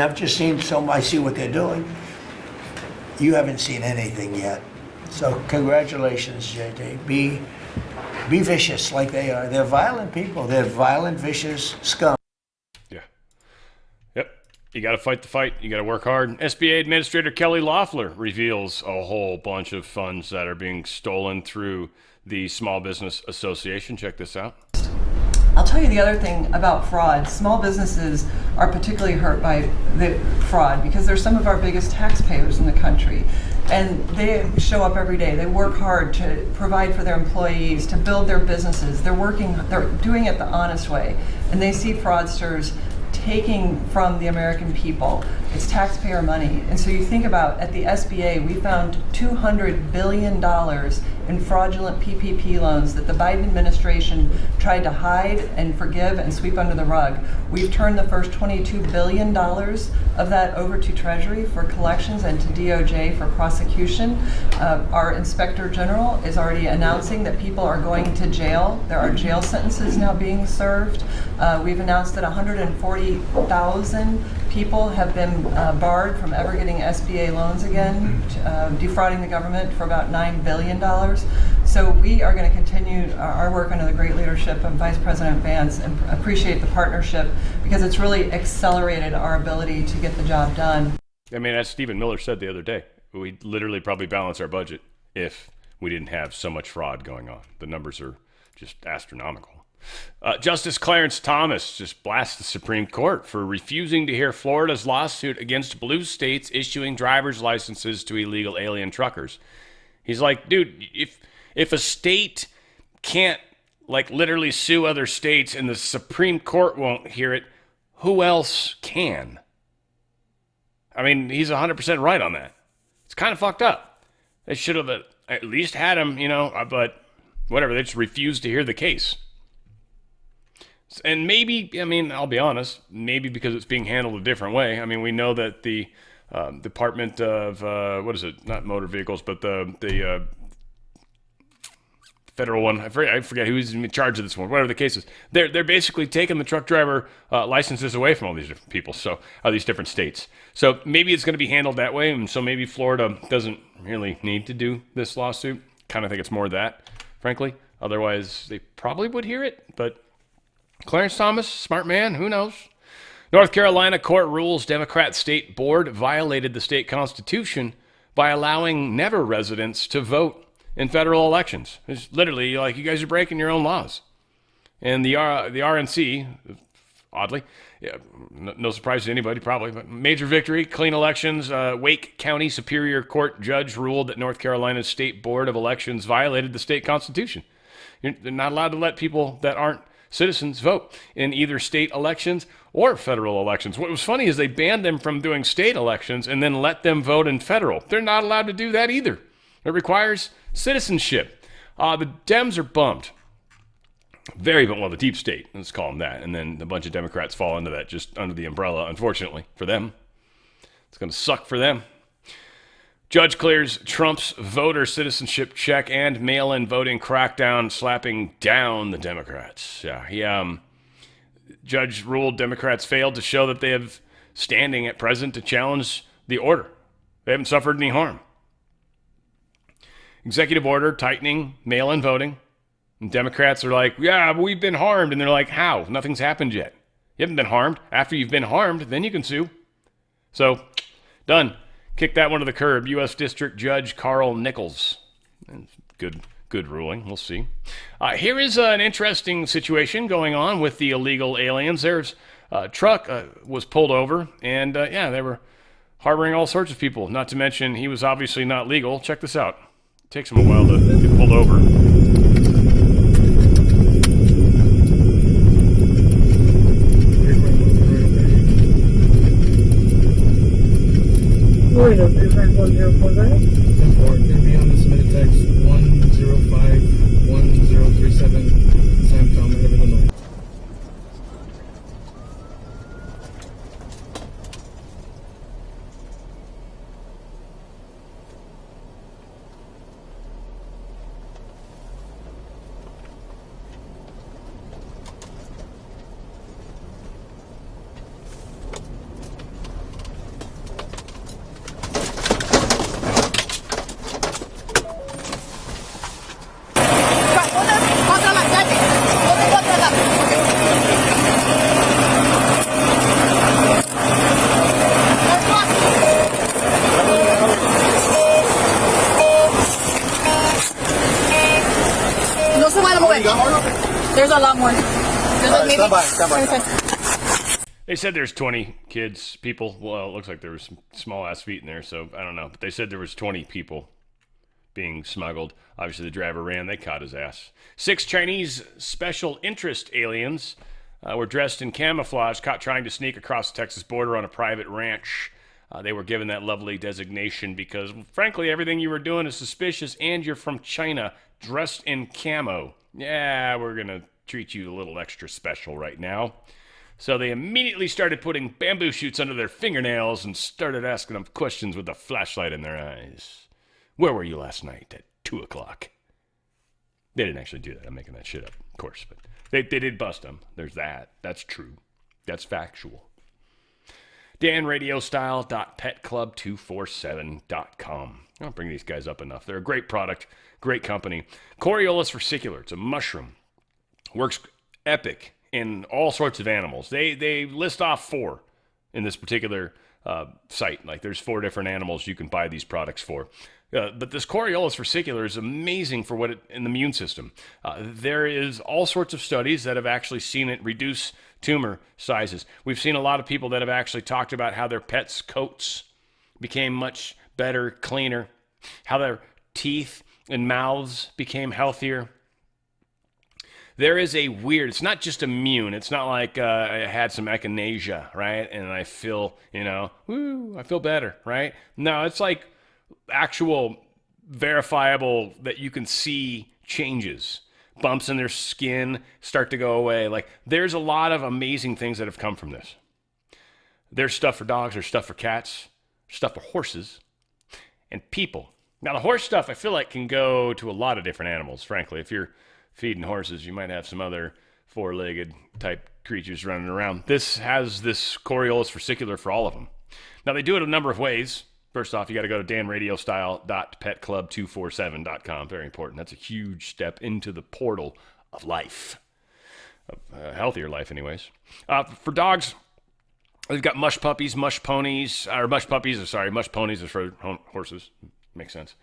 I've just seen I see what they're doing. You haven't seen anything yet. So congratulations, JD. Be vicious like they are. They're violent people. They're violent, vicious scum. Yeah. Yep. You got to fight the fight. You got to work hard. SBA Administrator Kelly Loeffler reveals a whole bunch of funds that are being stolen through the Small Business Association. Check this out. I'll tell you the other thing about fraud. Small businesses are particularly hurt by the fraud because they're some of our biggest taxpayers in the country. And they show up every day. They work hard to provide for their employees, to build their businesses. They're doing it the honest way. And they see fraudsters taking from the American people. It's taxpayer money. And so you think about, at the SBA, we found $200 billion in fraudulent PPP loans that the Biden administration tried to hide and forgive and sweep under the rug. We've turned the first $22 billion of that over to Treasury for collections and to DOJ for prosecution. Our Inspector General is already announcing that people are going to jail. There are jail sentences now being served. We've announced that 140,000 people have been barred from ever getting SBA loans again, defrauding the government for about $9 billion. So we are going to continue our work under the great leadership of Vice President Vance and appreciate the partnership because it's really accelerated our ability to get the job done. I mean, as Stephen Miller said the other day, we'd literally probably balance our budget if we didn't have so much fraud going on. The numbers are just astronomical. Justice Clarence Thomas just blasts the Supreme Court for refusing to hear Florida's lawsuit against blue states issuing driver's licenses to illegal alien truckers. He's like, dude, if a state can't like literally sue other states and the Supreme Court won't hear it, who else can? I mean, he's 100% right on that. It's kind of fucked up. They should have at least had him, but whatever. They just refused to hear the case. And maybe, I mean, I'll be honest, maybe because it's being handled a different way. I mean, we know that the Department of, not motor vehicles, but the federal one, I forget who's in charge of this one, whatever the case is. They're basically taking the truck driver licenses away from all these different people, so these different states. So maybe it's going to be handled that way, and so maybe Florida doesn't really need to do this lawsuit. Kind of think it's more that, frankly. Otherwise, they probably would hear it, but Clarence Thomas, smart man, who knows? North Carolina court rules Democrat state board violated the state constitution by allowing never residents to vote in federal elections. It's literally like, you guys are breaking your own laws. And the RNC, oddly, no surprise to anybody probably, but major victory, clean elections. Wake County Superior Court judge ruled that North Carolina's state board of elections violated the state constitution. They're not allowed to let people that aren't citizens vote in either state elections or federal elections. What was funny is they banned them from doing state elections and then let them vote in federal. They're not allowed to do that either. It requires citizenship. The Dems are bummed. Very bummed. Well, the deep state, let's call them that. And then a bunch of Democrats fall into that just under the umbrella, unfortunately, for them. It's going to suck for them. Judge clears Trump's voter citizenship check and mail-in voting crackdown, slapping down the Democrats. Yeah, Judge ruled Democrats failed to show that they have standing at present to challenge the order. They haven't suffered any harm. Executive order tightening mail-in voting. And Democrats are like, yeah, but we've been harmed. And they're like, how? Nothing's happened yet. You haven't been harmed. After you've been harmed, then you can sue. So, done. Kick that one to the curb. U.S. District Judge Carl Nichols. Good ruling. We'll see. Here is an interesting situation going on with the illegal aliens. There's a truck was pulled over, and they were harboring all sorts of people. Not to mention, he was obviously not legal. Check this out. It takes him a while to get pulled over. Going to be on the submitted text 1051037 Sam Tom, Illinois. There's a lot more. Stand by. They said there's 20 kids, people. Well, it looks like there was some small-ass feet in there, so I don't know. But they said there was 20 people being smuggled. Obviously, the driver ran. They caught his ass. 6 Chinese special interest aliens were dressed in camouflage, caught trying to sneak across the Texas border on a private ranch. They were given that lovely designation because, frankly, everything you were doing is suspicious, and you're from China, dressed in camo. Yeah, we're going to treat you a little extra special right now. So they immediately started putting bamboo shoots under their fingernails and started asking them questions with a flashlight in their eyes. Where were you last night at 2 o'clock? They didn't actually do that. I'm making that shit up, of course. But they did bust them. There's that. That's true. That's factual. danradiostyle.petclub247.com. I don't bring these guys up enough. They're a great product, great company. Coriolus versicolor. It's a mushroom. Works epic in all sorts of animals. They list off 4 in this particular site. Like there's 4 different animals you can buy these products for. But this Coriolus versicolor is amazing for what in the immune system. There is all sorts of studies that have actually seen it reduce tumor sizes. We've seen a lot of people that have actually talked about how their pets' coats became much better, cleaner, how their teeth and mouths became healthier. There is a weird, it's not just immune. It's not like I had some echinacea, right? And I feel, I feel better, right? No, it's like actual verifiable that you can see changes. Bumps in their skin start to go away. Like there's a lot of amazing things that have come from this. There's stuff for dogs, there's stuff for cats, stuff for horses, and people. Now the horse stuff I feel like can go to a lot of different animals, frankly. If you're feeding horses, you might have some other 4-legged type creatures running around. This has this Coriolus versicolor for all of them. Now they do it a number of ways. First off, you got to go to danradiostyle.petclub247.com. Very important. That's a huge step into the portal of life, of a healthier life anyways. For dogs, they've got mush puppies, mush ponies are for horses. Makes sense.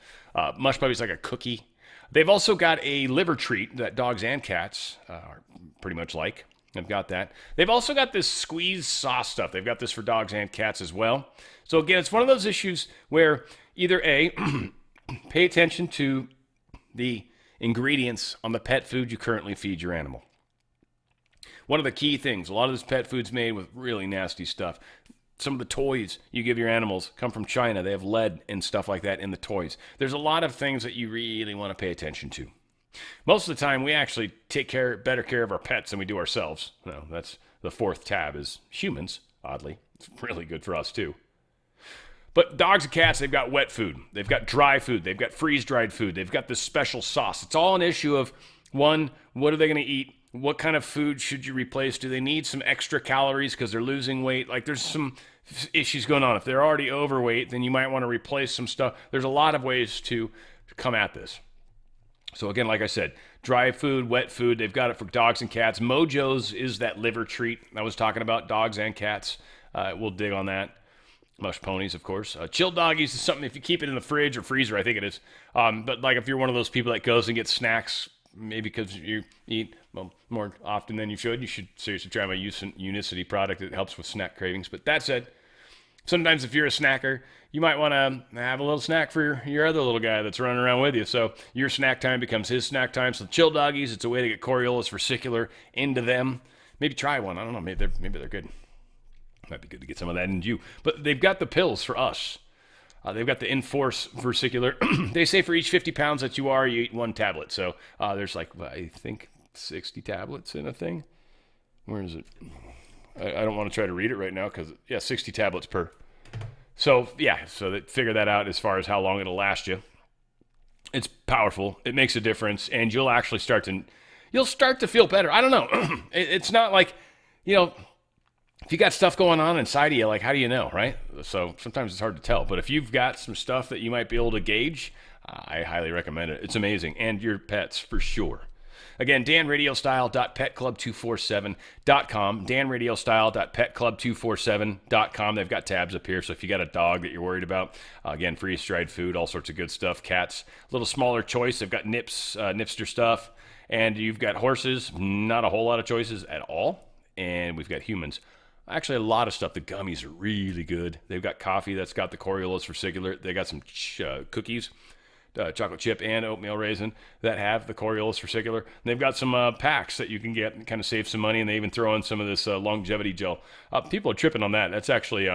Mush puppies like a cookie. They've also got a liver treat that dogs and cats are pretty much like. They've got that. They've also got this squeeze sauce stuff. They've got this for dogs and cats as well. So again, it's one of those issues where either A, pay attention to the ingredients on the pet food you currently feed your animal. One of the key things, a lot of this pet food's made with really nasty stuff. Some of the toys you give your animals come from China. They have lead and stuff like that in the toys. There's a lot of things that you really want to pay attention to. Most of the time, we actually take better care of our pets than we do ourselves. No, that's the 4th tab is humans, oddly. It's really good for us, too. But dogs and cats, they've got wet food. They've got dry food. They've got freeze-dried food. They've got this special sauce. It's all an issue of, one, what are they going to eat? What kind of food should you replace? Do they need some extra calories because they're losing weight? Like, there's some issues going on. If they're already overweight, then you might want to replace some stuff. There's a lot of ways to come at this. So again, like I said, dry food, wet food, they've got it for dogs and cats. Mojo's is that liver treat I was talking about, dogs and cats. We'll dig on that. Mush ponies, of course. Chilled doggies is something, if you keep it in the fridge or freezer, I think it is. But like if you're one of those people that goes and gets snacks, maybe because you eat more often than you should seriously try my Unicity product. It helps with snack cravings. But that said, sometimes if you're a snacker, you might want to have a little snack for your other little guy that's running around with you. So your snack time becomes his snack time. So chill doggies, it's a way to get Coriolus versicolor into them. Maybe try one. I don't know. Maybe they're good. Might be good to get some of that into you. But they've got the pills for us. They've got the Enforce versicolor. They say for each 50 pounds that you eat 1 tablet. So there's like, I think, 60 tablets in a thing. Where is it? I don't want to try to read it right now because, 60 tablets per. So they figure that out as far as how long it'll last you. It's powerful. It makes a difference, and you'll actually start to feel better. I don't know. It's not like, if you got stuff going on inside of you, like, how do you know, right? So sometimes it's hard to tell. But if you've got some stuff that you might be able to gauge, I highly recommend it. It's amazing. And your pets, for sure. Again, danradiostyle.petclub247.com, danradiostyle.petclub247.com. They've got tabs up here, so if you got a dog that you're worried about, again, freeze-dried food, all sorts of good stuff. Cats, a little smaller choice. They've got Nipster stuff. And you've got horses, not a whole lot of choices at all. And we've got humans. Actually, a lot of stuff. The gummies are really good. They've got coffee that's got the Coriolus versicolor. They got some cookies. chocolate chip and oatmeal raisin that have the Coriolis versicolor. And they've got some packs that you can get and kind of save some money, and they even throw in some of this longevity gel. People are tripping on that. That's actually,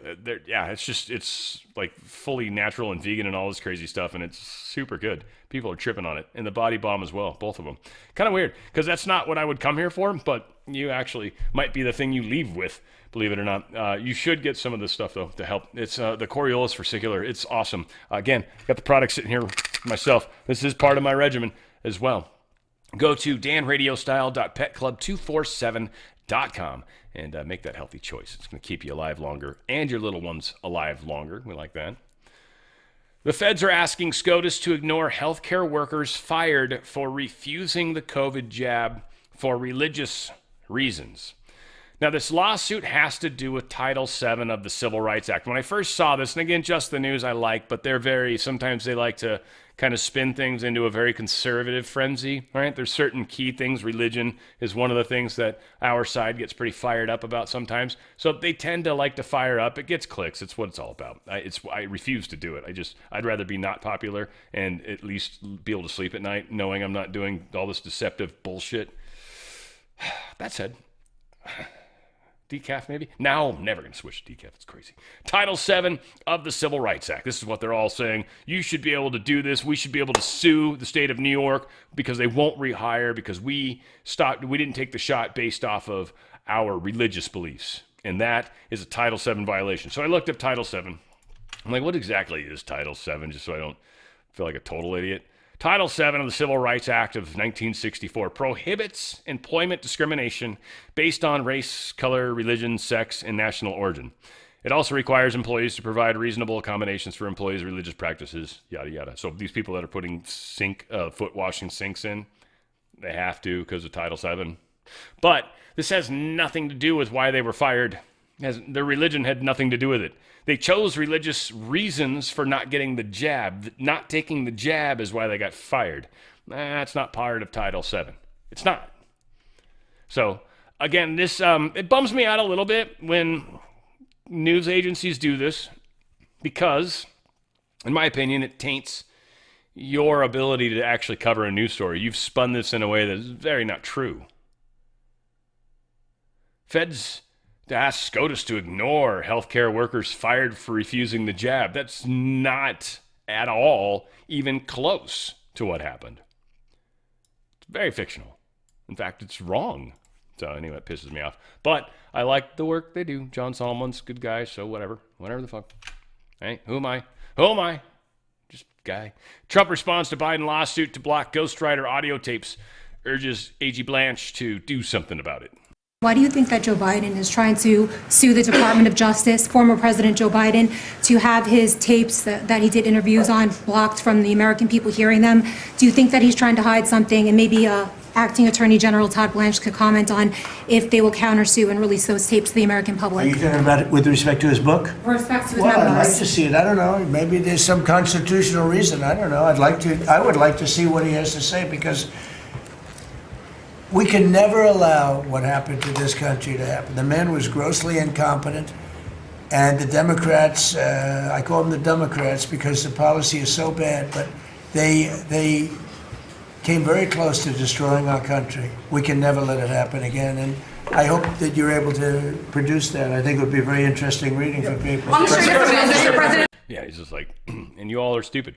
it's like fully natural and vegan and all this crazy stuff, and it's super good. People are tripping on it. And the Body Balm as well, both of them. Kind of weird, because that's not what I would come here for, but you actually might be the thing you leave with, believe it or not. You should get some of this stuff, though, to help. It's the Coriolis versicolor. It's awesome. Again, got the product sitting here myself. This is part of my regimen as well. Go to danradiostyle.petclub247.com and make that healthy choice. It's going to keep you alive longer and your little ones alive longer. We like that. The feds are asking SCOTUS to ignore healthcare workers fired for refusing the COVID jab for religious reasons. Now, this lawsuit has to do with Title VII of the Civil Rights Act. When I first saw this, and again, Just the News I like, but sometimes they like to kind of spin things into a very conservative frenzy, right? There's certain key things. Religion is one of the things that our side gets pretty fired up about sometimes. So they tend to like to fire up. It gets clicks. It's what it's all about. I refuse to do it. I'd rather be not popular and at least be able to sleep at night knowing I'm not doing all this deceptive bullshit. That said, decaf maybe? No, never going to switch to decaf. It's crazy. Title VII of the Civil Rights Act. This is what they're all saying. You should be able to do this. We should be able to sue the state of New York because they won't rehire because we didn't take the shot based off of our religious beliefs. And that is a Title VII violation. So I looked up Title VII. I'm like, what exactly is Title VII? Just so I don't feel like a total idiot. Title VII of the Civil Rights Act of 1964 prohibits employment discrimination based on race, color, religion, sex, and national origin. It also requires employees to provide reasonable accommodations for employees' religious practices, yada, yada. So these people that are putting foot washing sinks in, they have to because of Title VII. But this has nothing to do with why they were fired. Their religion had nothing to do with it. They chose religious reasons for not getting the jab. Not taking the jab is why they got fired. That's not part of Title VII. It's not. So, again, this it bums me out a little bit when news agencies do this because, in my opinion, it taints your ability to actually cover a news story. You've spun this in a way that is very not true. Feds to ask SCOTUS to ignore healthcare workers fired for refusing the jab. That's not at all even close to what happened. It's very fictional. In fact, it's wrong. So anyway, it pisses me off. But I like the work they do. John Solomon's a good guy, so whatever the fuck. Hey, who am I? Just a guy. Trump responds to Biden lawsuit to block ghostwriter audio tapes, urges AG Blanche to do something about it. Why do you think that Joe Biden is trying to sue the Department of Justice, former President Joe Biden, to have his tapes that he did interviews on blocked from the American people hearing them? Do you think that he's trying to hide something? And maybe Acting Attorney General Todd Blanche could comment on if they will countersue and release those tapes to the American public. Are you talking about it with respect to his book? With respect to his I'd memoirs. like to see it. I don't know. Maybe there's some constitutional reason. I don't know. I would like to see what he has to say because we can never allow what happened to this country to happen. The man was grossly incompetent, and the Democrats, I call them the Democrats because the policy is so bad, but they came very close to destroying our country. We can never let it happen again, and I hope that you're able to produce that. I think it would be very interesting reading for people. Mr. President. Yeah, he's just like, and you all are stupid.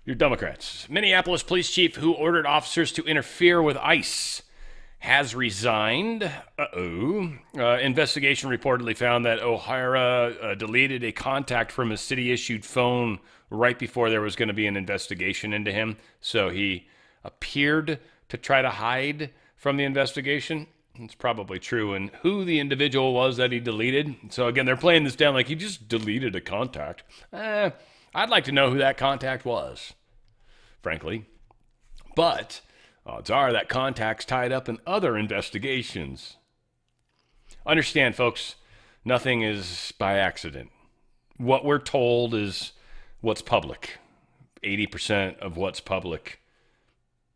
You're Democrats. Minneapolis police chief who ordered officers to interfere with ICE has resigned. Investigation reportedly found that O'Hara deleted a contact from his city-issued phone right before there was going to be an investigation into him. So he appeared to try to hide from the investigation. It's probably true. And who the individual was that he deleted. So again, they're playing this down like he just deleted a contact. I'd like to know who that contact was, frankly. But odds are that contact's tied up in other investigations. Understand, folks, nothing is by accident. What we're told is what's public. 80% of what's public,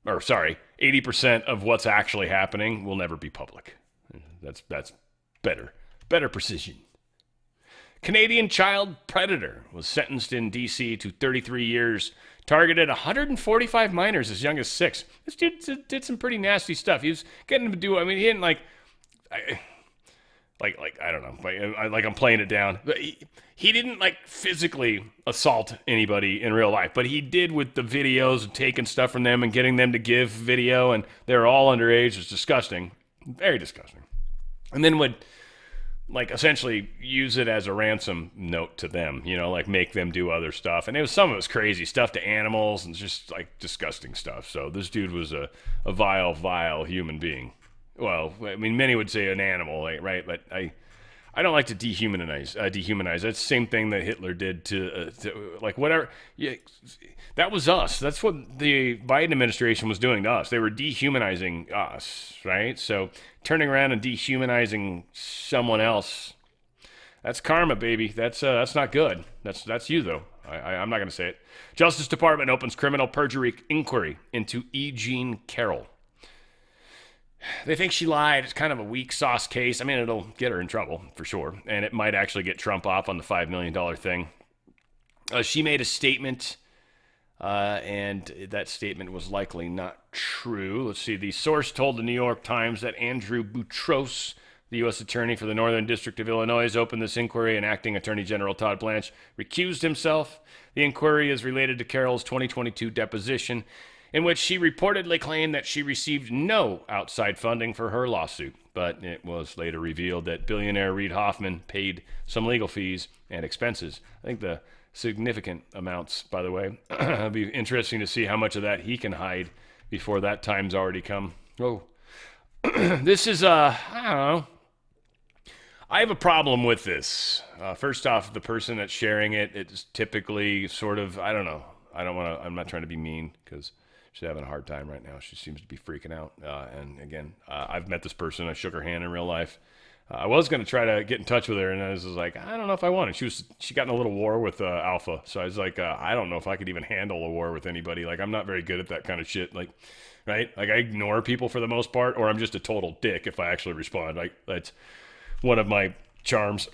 80% of what's actually happening will never be public. That's better precision. Canadian child predator was sentenced in D.C. to 33 years, targeted 145 minors as young as 6. This dude did some pretty nasty stuff. He was getting them to do, I mean, he didn't I don't know, like I'm playing it down. But he didn't physically assault anybody in real life, but he did with the videos and taking stuff from them and getting them to give video, and they're all underage. It's disgusting, very disgusting. And then would essentially use it as a ransom note to them, make them do other stuff. And some of it was crazy stuff to animals and just disgusting stuff. So this dude was a vile, vile human being. Well, I mean, many would say an animal, right? But I don't like to dehumanize. That's the same thing that Hitler did to whatever. Yeah, that was us. That's what the Biden administration was doing to us. They were dehumanizing us, right? So turning around and dehumanizing someone else, that's karma, baby. That's not good. That's you, though. I'm not going to say it. Justice Department opens criminal perjury inquiry into E. Jean Carroll. They think she lied. It's kind of a weak sauce case. I mean, it'll get her in trouble for sure. And it might actually get Trump off on the $5 million thing. She made a statement, and that statement was likely not true. Let's see. The source told the New York Times that Andrew Boutros, the U.S. Attorney for the Northern District of Illinois, opened this inquiry, and Acting Attorney General Todd Blanche recused himself. The inquiry is related to Carroll's 2022 deposition, in which she reportedly claimed that she received no outside funding for her lawsuit. But it was later revealed that billionaire Reid Hoffman paid some legal fees and expenses. I think the significant amounts, by the way. It'll be interesting to see how much of that he can hide before that time's already come. Oh, this is, I don't know. I have a problem with this. First off, the person that's sharing it, it's typically sort of, I don't know. I'm not trying to be mean because she's having a hard time right now. She seems to be freaking out. And again, I've met this person. I shook her hand in real life. I was going to try to get in touch with her, and I was like, I don't know if I want to. She got in a little war with Alpha. So I was like, I don't know if I could even handle a war with anybody. I'm not very good at that kind of shit. Right? I ignore people for the most part, or I'm just a total dick if I actually respond. That's one of my charms.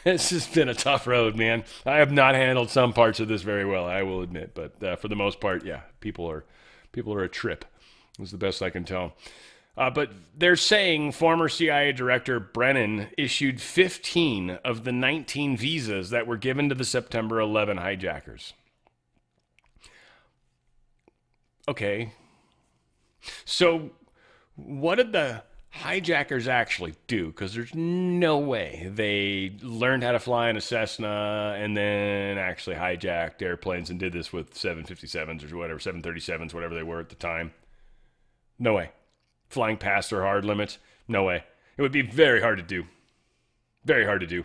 It's just been a tough road, man. I have not handled some parts of this very well, I will admit. But for the most part, yeah, people are a trip. Is the best I can tell. But they're saying former CIA Director Brennan issued 15 of the 19 visas that were given to the September 11 hijackers. Okay. So what did the hijackers actually do? Because there's no way they learned how to fly in a Cessna and then actually hijacked airplanes and did this with 757s or whatever, 737s, whatever they were at the time. No way. Flying past their hard limits? No way. It would be very hard to do. Very hard to do.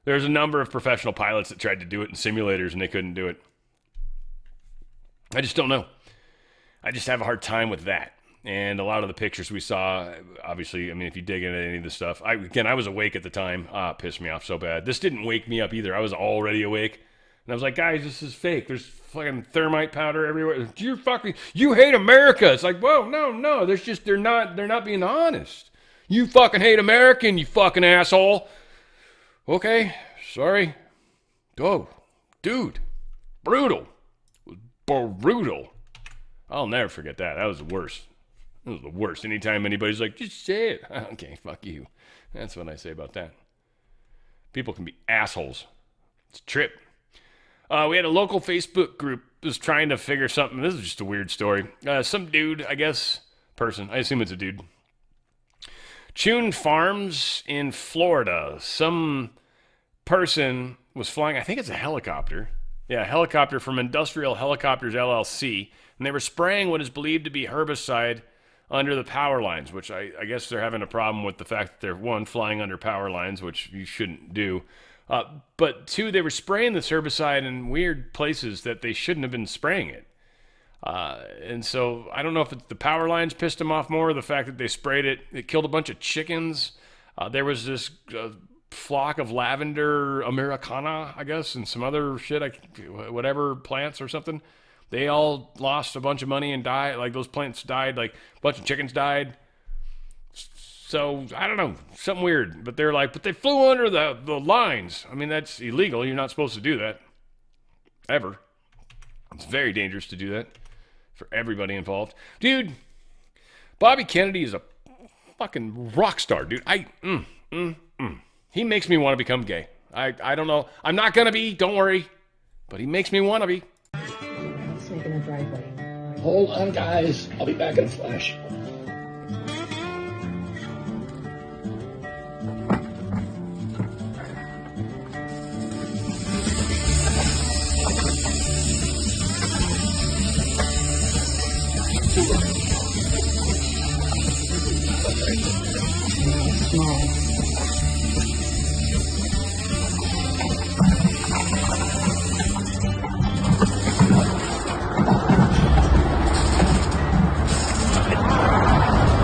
There's a number of professional pilots that tried to do it in simulators and they couldn't do it. I just don't know. I just have a hard time with that. And a lot of the pictures we saw, obviously, I mean, if you dig into any of this stuff, I was awake at the time. It pissed me off so bad. This didn't wake me up either. I was already awake. And I was like, guys, this is fake. There's fucking thermite powder everywhere. You hate America. It's like, whoa, no. They're not being honest. You fucking hate America, you fucking asshole. Okay, sorry. Oh, dude. Brutal. I'll never forget that. That was the worst. It was the worst. Anytime anybody's like, just say it. Okay, fuck you. That's what I say about that. People can be assholes. It's a trip. We had a local Facebook group that was trying to figure something. This is just a weird story. Some dude, I guess, person. I assume it's a dude. Chune Farms in Florida. Some person was flying, I think it's a helicopter. Yeah, a helicopter from Industrial Helicopters LLC. And they were spraying what is believed to be herbicide under the power lines, which I guess they're having a problem with the fact that they're, one, flying under power lines, which you shouldn't do. But two, they were spraying this herbicide in weird places that they shouldn't have been spraying it. And so I don't know if it's the power lines pissed them off more, or the fact that they sprayed it. It killed a bunch of chickens. There was this flock of lavender Americana, I guess, and some other shit, whatever plants or something. They all lost a bunch of money and died. Like, those plants died. Like, a bunch of chickens died. So, I don't know, something weird. But they're like, but they flew under the lines. I mean, that's illegal. You're not supposed to do that. Ever. It's very dangerous to do that for everybody involved. Dude, Bobby Kennedy is a fucking rock star, dude. He makes me want to become gay. I don't know. I'm not going to be, don't worry. But he makes me want to be. Let's make it a driveway. Hold on, guys. I'll be back in a flash.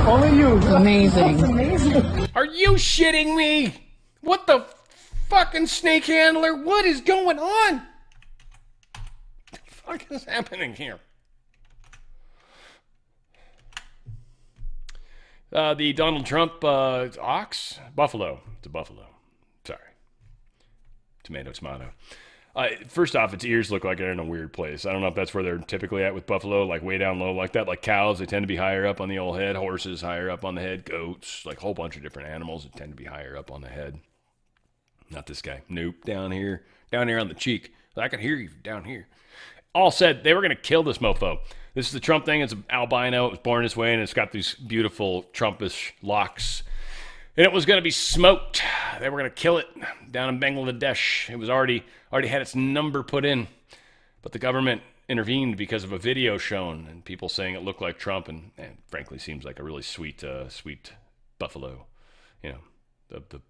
Only you. Amazing. Are you shitting me? What the fucking snake handler? What is going on? What the fuck is happening here? The Donald Trump ox? Buffalo. It's a buffalo. Sorry. Tomato. First off, its ears look like they're in a weird place. I don't know if that's where they're typically at with buffalo, like way down low like that. Like cows, they tend to be higher up on the old head. Horses, higher up on the head. Goats, like a whole bunch of different animals that tend to be higher up on the head. Not this guy. Nope. Down here on the cheek. I can hear you down here. All said, they were going to kill this mofo. This is the Trump thing. It's an albino. It was born this way, and it's got these beautiful Trumpish locks. And it was going to be smoked. They were going to kill it down in Bangladesh. It was already had its number put in. But the government intervened because of a video shown and people saying it looked like Trump and frankly seems like a really sweet buffalo. You know, the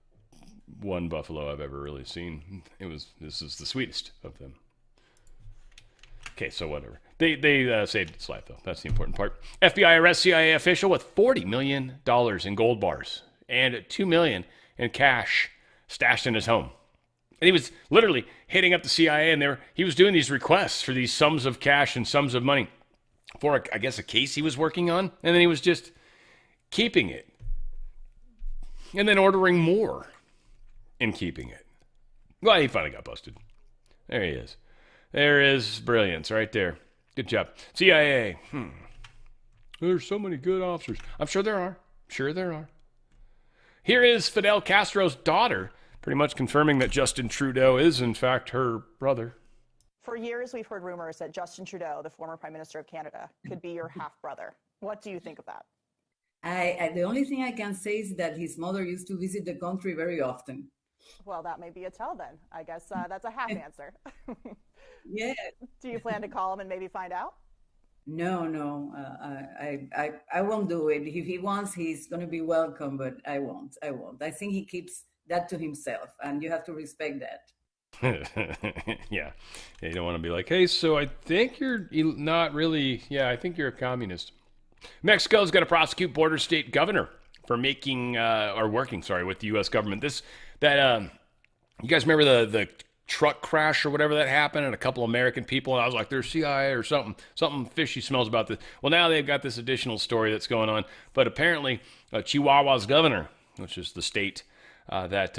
one buffalo I've ever really seen. This is the sweetest of them. Okay, so whatever. They saved its life, though. That's the important part. FBI arrests CIA official with $40 million in gold bars and $2 million in cash stashed in his home. And he was literally hitting up the CIA, and he was doing these requests for these sums of cash and sums of money for, I guess, a case he was working on. And then he was just keeping it. And then ordering more and keeping it. Well, he finally got busted. There he is. There is brilliance right there. Good job. CIA. There's so many good officers. I'm sure there are. Sure there are. Here is Fidel Castro's daughter, pretty much confirming that Justin Trudeau is, in fact, her brother. For years, we've heard rumors that Justin Trudeau, the former Prime Minister of Canada, could be your half-brother. What do you think of that? The only thing I can say is that his mother used to visit the country very often. Well, that may be a tell then. I guess that's a half answer. Yeah. Do you plan to call him and maybe find out? No. I won't do it. If he wants, he's going to be welcome, but I won't. I think he keeps that to himself, and you have to respect that. Yeah. You don't want to be like, hey, so I think you're not really, I think you're a communist. Mexico's going to prosecute border state governor for working with the U.S. government. You guys remember the truck crash or whatever that happened and a couple American people, and I was like, there's CIA or something fishy smells about this. Well, now they've got this additional story that's going on, but apparently Chihuahua's governor, which is the state that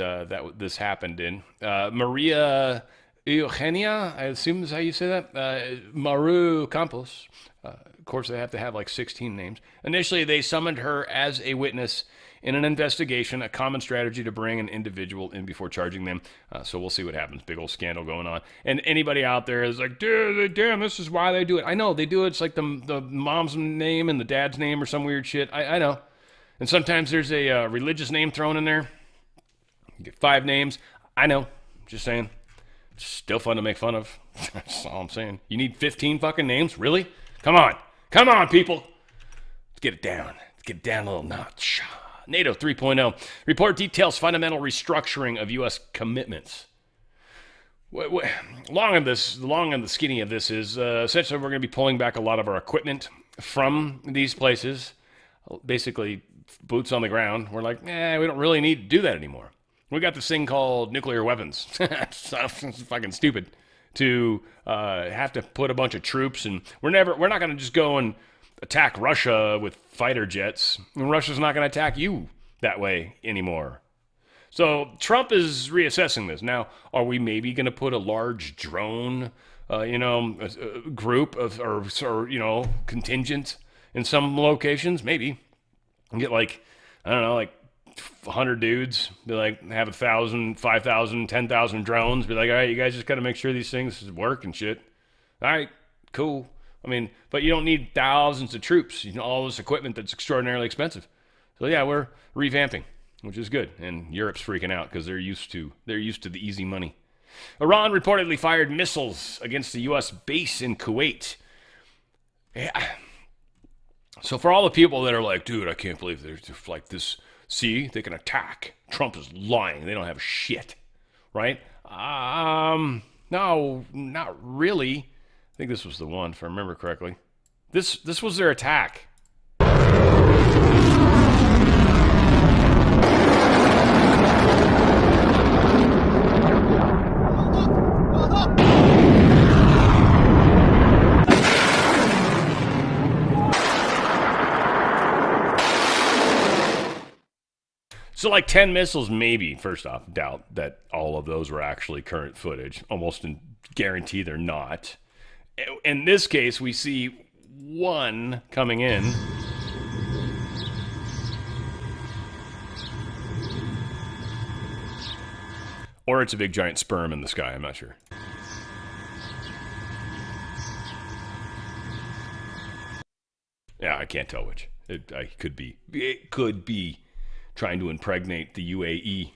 this happened in, Maria Eugenia, I assume is how you say that, Maru Campos. Of course, they have to have like 16 names. Initially, they summoned her as a witness in an investigation, a common strategy to bring an individual in before charging them. So we'll see what happens. Big old scandal going on. And anybody out there is like, damn, this is why they do it. I know, they do it. It's like the mom's name and the dad's name or some weird shit. I know. And sometimes there's a religious name thrown in there. You get 5 names. I know. Just saying. It's still fun to make fun of. That's all I'm saying. You need 15 fucking names? Really? Come on, people. Let's get it down. Let's get it down a little notch. NATO 3.0. Report details fundamental restructuring of U.S. commitments. Long and the skinny of this is essentially we're going to be pulling back a lot of our equipment from these places. Basically, boots on the ground. We're like, we don't really need to do that anymore. We got this thing called nuclear weapons. It's fucking stupid to have to put a bunch of troops, and we're not going to just go and attack Russia with fighter jets. And Russia's not going to attack you that way anymore. So Trump is reassessing this. Now, are we maybe going to put a large drone, a group of, or contingent in some locations? Maybe. And get 100 dudes, be like, have 1,000, 5,000, 10,000 drones, be like, all right, you guys just got to make sure these things work and shit. All right, cool. I mean, but you don't need thousands of troops, all this equipment that's extraordinarily expensive. So yeah, we're revamping, which is good. And Europe's freaking out because they're used to the easy money. Iran reportedly fired missiles against the U.S. base in Kuwait. Yeah. So for all the people that are like, dude, I can't believe they're like this. See, they can attack. Trump is lying. They don't have shit, right? No, not really. I think this was the one, if I remember correctly. This was their attack. So like 10 missiles, maybe. First off, doubt that all of those were actually current footage. Almost guarantee they're not. In this case, we see one coming in. Or it's a big giant sperm in the sky, I'm not sure. Yeah, I can't tell which. It could be trying to impregnate the UAE.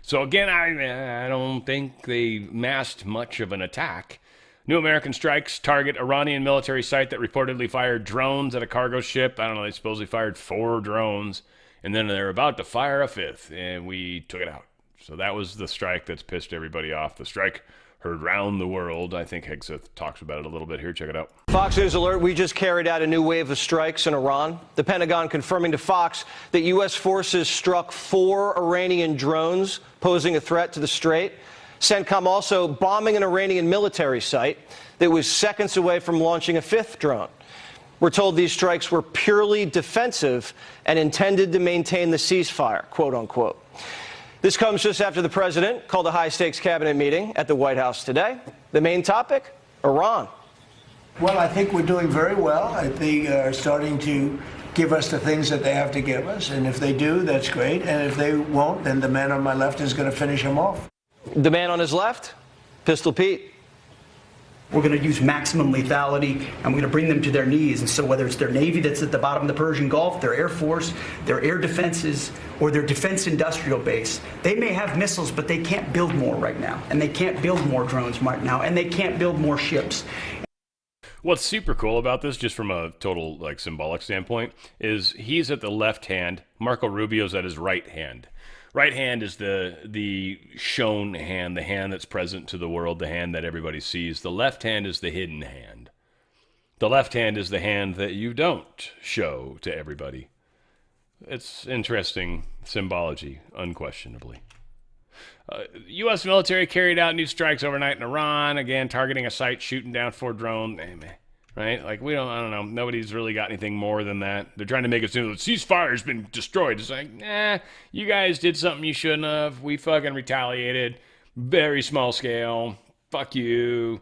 So again, I don't think they masked much of an attack. New American strikes target Iranian military site that reportedly fired drones at a cargo ship. I don't know, they supposedly fired 4 drones, and then they're about to fire a 5th, and we took it out. So that was the strike that's pissed everybody off. The strike heard round the world. I think Hegseth talks about it a little bit here. Check it out. Fox News alert, we just carried out a new wave of strikes in Iran. The Pentagon confirming to Fox that U.S. forces struck 4 Iranian drones posing a threat to the Strait. CENTCOM also bombing an Iranian military site that was seconds away from launching a 5th drone. We're told these strikes were purely defensive and intended to maintain the ceasefire, quote unquote. This comes just after the president called a high-stakes cabinet meeting at the White House today. The main topic, Iran. Well, I think we're doing very well. I think are starting to give us the things that they have to give us. And if they do, that's great. And if they won't, then the man on my left is going to finish him off. The man on his left, Pistol Pete. We're going to use maximum lethality, and we're going to bring them to their knees. And so whether it's their Navy that's at the bottom of the Persian Gulf, their Air Force, their air defenses, or their defense industrial base, they may have missiles, but they can't build more right now. And they can't build more drones right now. And they can't build more ships. What's super cool about this, just from a total symbolic standpoint, is he's at the left hand, Marco Rubio's at his right hand. Right hand is the shown hand, the hand that's present to the world, the hand that everybody sees. The left hand is the hidden hand. The left hand is the hand that you don't show to everybody. It's interesting symbology, unquestionably. U.S. military carried out new strikes overnight in Iran, again targeting a site, shooting down 4 drones. Right? I don't know. Nobody's really got anything more than that. They're trying to make it seem the ceasefire's been destroyed. It's like, you guys did something you shouldn't have. We fucking retaliated. Very small scale. Fuck you.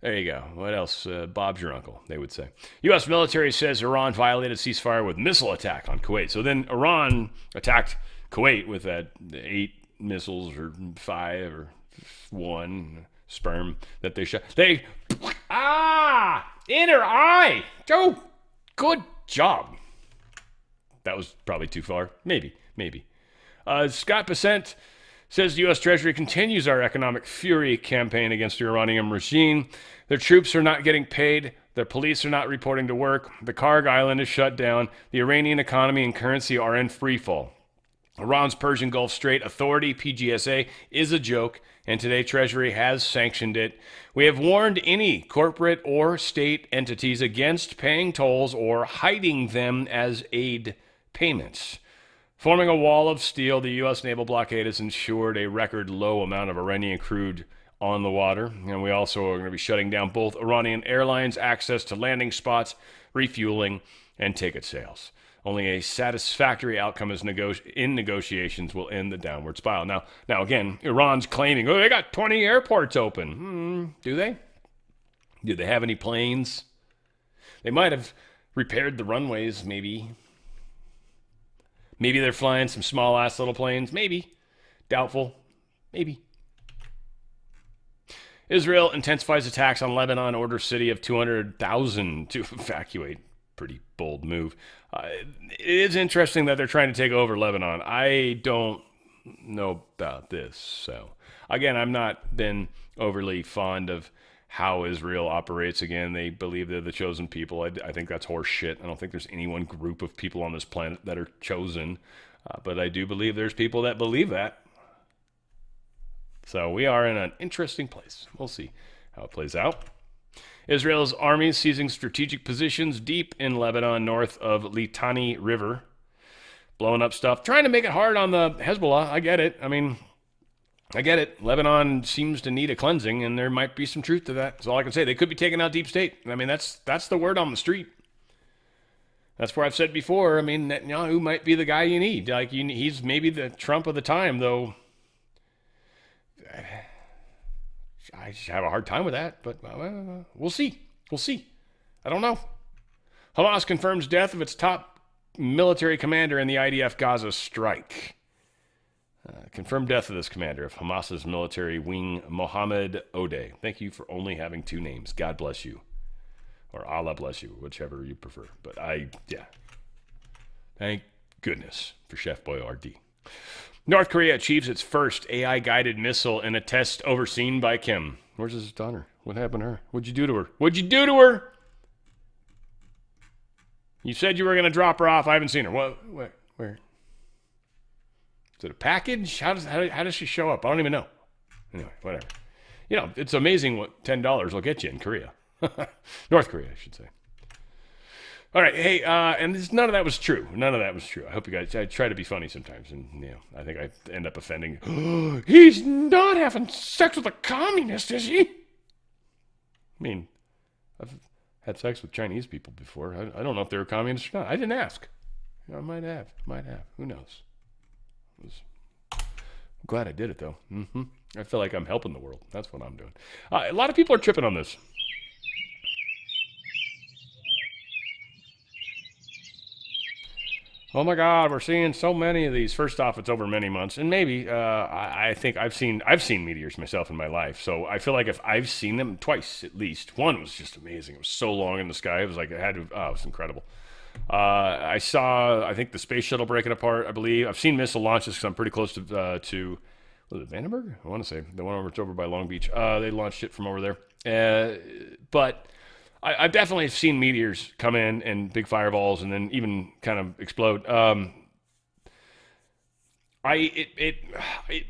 There you go. What else? Bob's your uncle, they would say. U.S. military says Iran violated ceasefire with missile attack on Kuwait. So then Iran attacked Kuwait with that 8 missiles or 5 or 1 sperm that they shot. Inner eye. Oh, good job. That was probably too far. Maybe. Scott Bessent says the U.S. Treasury continues our economic fury campaign against the Iranian regime. Their troops are not getting paid. Their police are not reporting to work. The Karg Island is shut down. The Iranian economy and currency are in freefall. Iran's Persian Gulf Strait Authority, PGSA, is a joke, and today Treasury has sanctioned it. We have warned any corporate or state entities against paying tolls or hiding them as aid payments. Forming a wall of steel, the U.S. naval blockade has ensured a record low amount of Iranian crude on the water, and we also are going to be shutting down both Iranian airlines' access to landing spots, refueling, and ticket sales. Only a satisfactory outcome in negotiations will end the downward spiral. Now again, Iran's claiming, they got 20 airports open. Do they? Do they have any planes? They might have repaired the runways, maybe. Maybe they're flying some small-ass little planes. Maybe. Doubtful. Maybe. Israel intensifies attacks on Lebanon, orders city of 200,000 to evacuate. Pretty bold move. It is interesting that they're trying to take over Lebanon. I don't know about this. So, again, I've not been overly fond of how Israel operates. Again, they believe they're the chosen people. I think that's horse shit. I don't think there's any one group of people on this planet that are chosen. But I do believe there's people that believe that. So we are in an interesting place. We'll see how it plays out. Israel's army is seizing strategic positions deep in Lebanon, north of Litani River. Blowing up stuff, trying to make it hard on the Hezbollah. I get it. I get it. Lebanon seems to need a cleansing, and there might be some truth to that. That's all I can say. They could be taking out deep state. That's the word on the street. That's where I've said before. Netanyahu might be the guy you need. He's maybe the Trump of the time, though. I just have a hard time with that, but we'll see. We'll see. I don't know. Hamas confirms death of its top military commander in the IDF Gaza strike. Confirmed death of this commander of Hamas's military wing, Mohammed Odeh. Thank you for only having two names. God bless you. Or Allah bless you, whichever you prefer. But thank goodness for Chef Boyardee. North Korea achieves its first AI-guided missile in a test overseen by Kim. Where's his daughter? What happened to her? What'd you do to her? What'd you do to her? You said you were going to drop her off. I haven't seen her. What? Where? Is it a package? How does she show up? I don't even know. Anyway, whatever. It's amazing what $10 will get you in Korea. North Korea, I should say. All right, hey, and none of that was true. None of that was true. I hope you guys. I try to be funny sometimes, and I think I end up offending. He's not having sex with a communist, is he? I've had sex with Chinese people before. I don't know if they were communists or not. I didn't ask. I might have. Who knows? I'm glad I did it though. I feel like I'm helping the world. That's what I'm doing. A lot of people are tripping on this. Oh my God, we're seeing so many of these. First off, it's over many months, and maybe I think I've seen meteors myself in my life. So I feel like if I've seen them twice at least, one was just amazing. It was so long in the sky. It was like it was incredible. I saw, I think, the space shuttle breaking apart. I believe I've seen missile launches because I'm pretty close to was it Vandenberg? I want to say the one over by Long Beach. They launched it from over there, but. I've definitely seen meteors come in and big fireballs and then even kind of explode.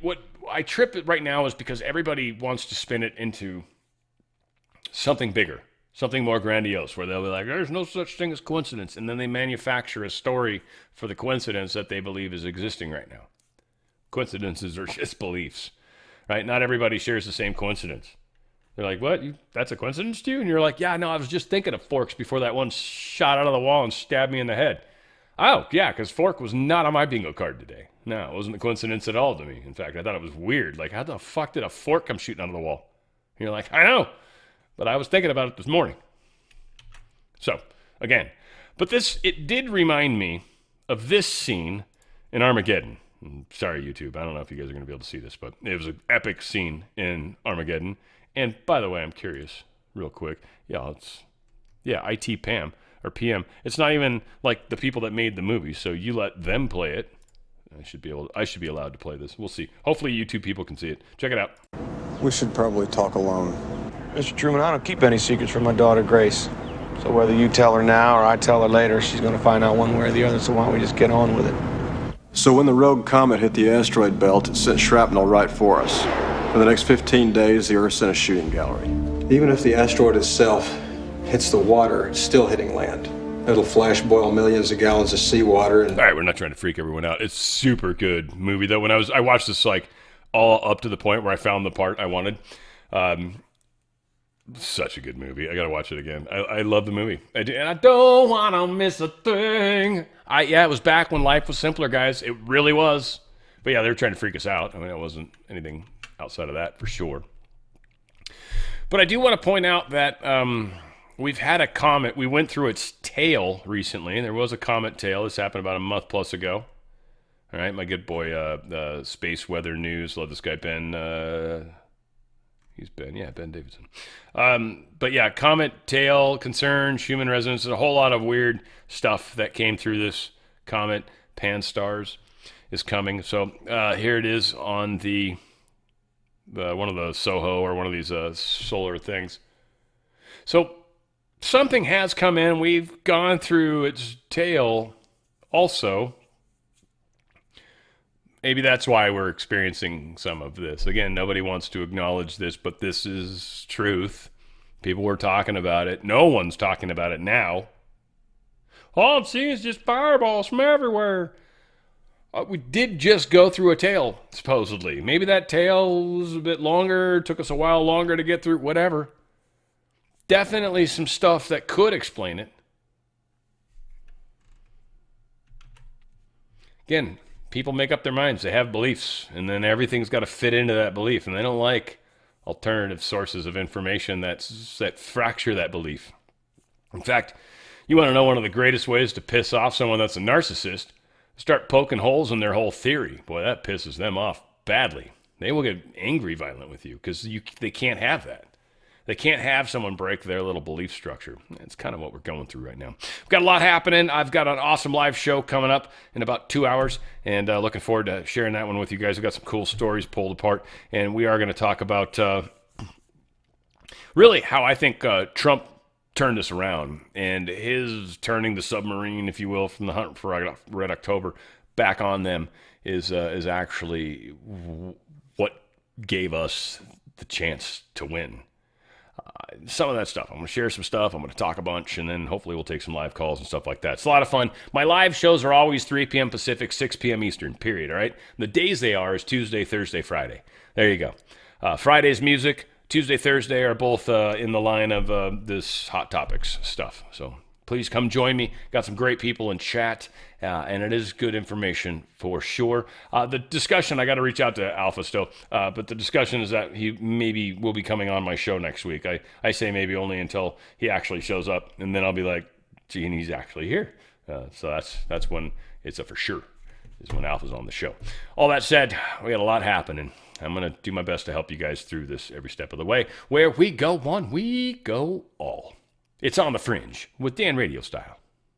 What I trip right now is because everybody wants to spin it into something bigger, something more grandiose, where they'll be like, there's no such thing as coincidence. And then they manufacture a story for the coincidence that they believe is existing right now. Coincidences are just beliefs, right? Not everybody shares the same coincidence. They're like, what? That's a coincidence to you? And you're like, yeah, no, I was just thinking of Forks before that one shot out of the wall and stabbed me in the head. Oh, yeah, because Fork was not on my bingo card today. No, it wasn't a coincidence at all to me. In fact, I thought it was weird. Like, how the fuck did a fork come shooting out of the wall? And you're like, I know, but I was thinking about it this morning. So, again, but it did remind me of this scene in Armageddon. Sorry, YouTube, I don't know if you guys are going to be able to see this, but it was an epic scene in Armageddon. And by the way, I'm curious, real quick. IT Pam or PM. It's not even like the people that made the movie, so you let them play it. I should be allowed to play this. We'll see. Hopefully, you two people can see it. Check it out. We should probably talk alone. Mr. Truman, I don't keep any secrets from my daughter Grace. So whether you tell her now or I tell her later, she's going to find out one way or the other. So why don't we just get on with it? So when the rogue comet hit the asteroid belt, it sent shrapnel right for us. For the next 15 days, the Earth sent a shooting gallery. Even if the asteroid itself hits the water, it's still hitting land. It'll flash boil millions of gallons of seawater. And all right, we're not trying to freak everyone out. It's super good movie though. When I watched this like all up to the point where I found the part I wanted. Such a good movie. I gotta watch it again. I love the movie. I do, and I don't want to miss a thing. It was back when life was simpler, guys. It really was. But yeah, they were trying to freak us out. I mean, it wasn't anything outside of that for sure. But I do want to point out that we've had a comet. We went through its tail recently, and there was a comet tail. This happened about a month plus ago. All right, my good boy, Space Weather News. Love this guy, Ben. He's Ben Davidson. But yeah, comet tail concerns, human resonance. There's a whole lot of weird stuff that came through this comet. Pan-STARRS is coming. So here it is on the one of the SOHO or one of these solar things. So something has come in. We've gone through its tail also. Maybe that's why we're experiencing some of this. Again, nobody wants to acknowledge this, but this is truth. People were talking about it. No one's talking about it now. All I'm seeing is just fireballs from everywhere. We did just go through a tail, supposedly. Maybe that tail was a bit longer, took us a while longer to get through, whatever. Definitely some stuff that could explain it. Again, people make up their minds. They have beliefs, and then everything's got to fit into that belief, and they don't like alternative sources of information that fracture that belief. In fact, you want to know one of the greatest ways to piss off someone that's a narcissist? Start poking holes in their whole theory. Boy, that pisses them off badly. They will get angry, violent with you because they can't have that. They can't have someone break their little belief structure. It's kind of what we're going through right now. We've got a lot happening. I've got an awesome live show coming up in about 2 hours, and looking forward to sharing that one with you guys. We've got some cool stories pulled apart, and we are going to talk about really how I think Trump turned this around, and his turning the submarine, if you will, from the hunt for Red October back on them is actually what gave us the chance to win. Some of that stuff. I'm going to share some stuff. I'm going to talk a bunch, and then hopefully we'll take some live calls and stuff like that. It's a lot of fun. My live shows are always 3 p.m. Pacific, 6 p.m. Eastern, period, all right? The days they are is Tuesday, Thursday, Friday. There you go. Friday's music, Tuesday, Thursday are both in the line of this Hot Topics stuff. So please come join me. Got some great people in chat, and it is good information for sure. The discussion, I got to reach out to Alpha still, but the discussion is that he maybe will be coming on my show next week. I say maybe only until he actually shows up, and then I'll be like, gee, and he's actually here. So that's when it's a for sure, is when Alpha's on the show. All that said, we got a lot happening. I'm going to do my best to help you guys through this every step of the way. Where we go one, we go all. It's on the Fringe with Dan Radio Style.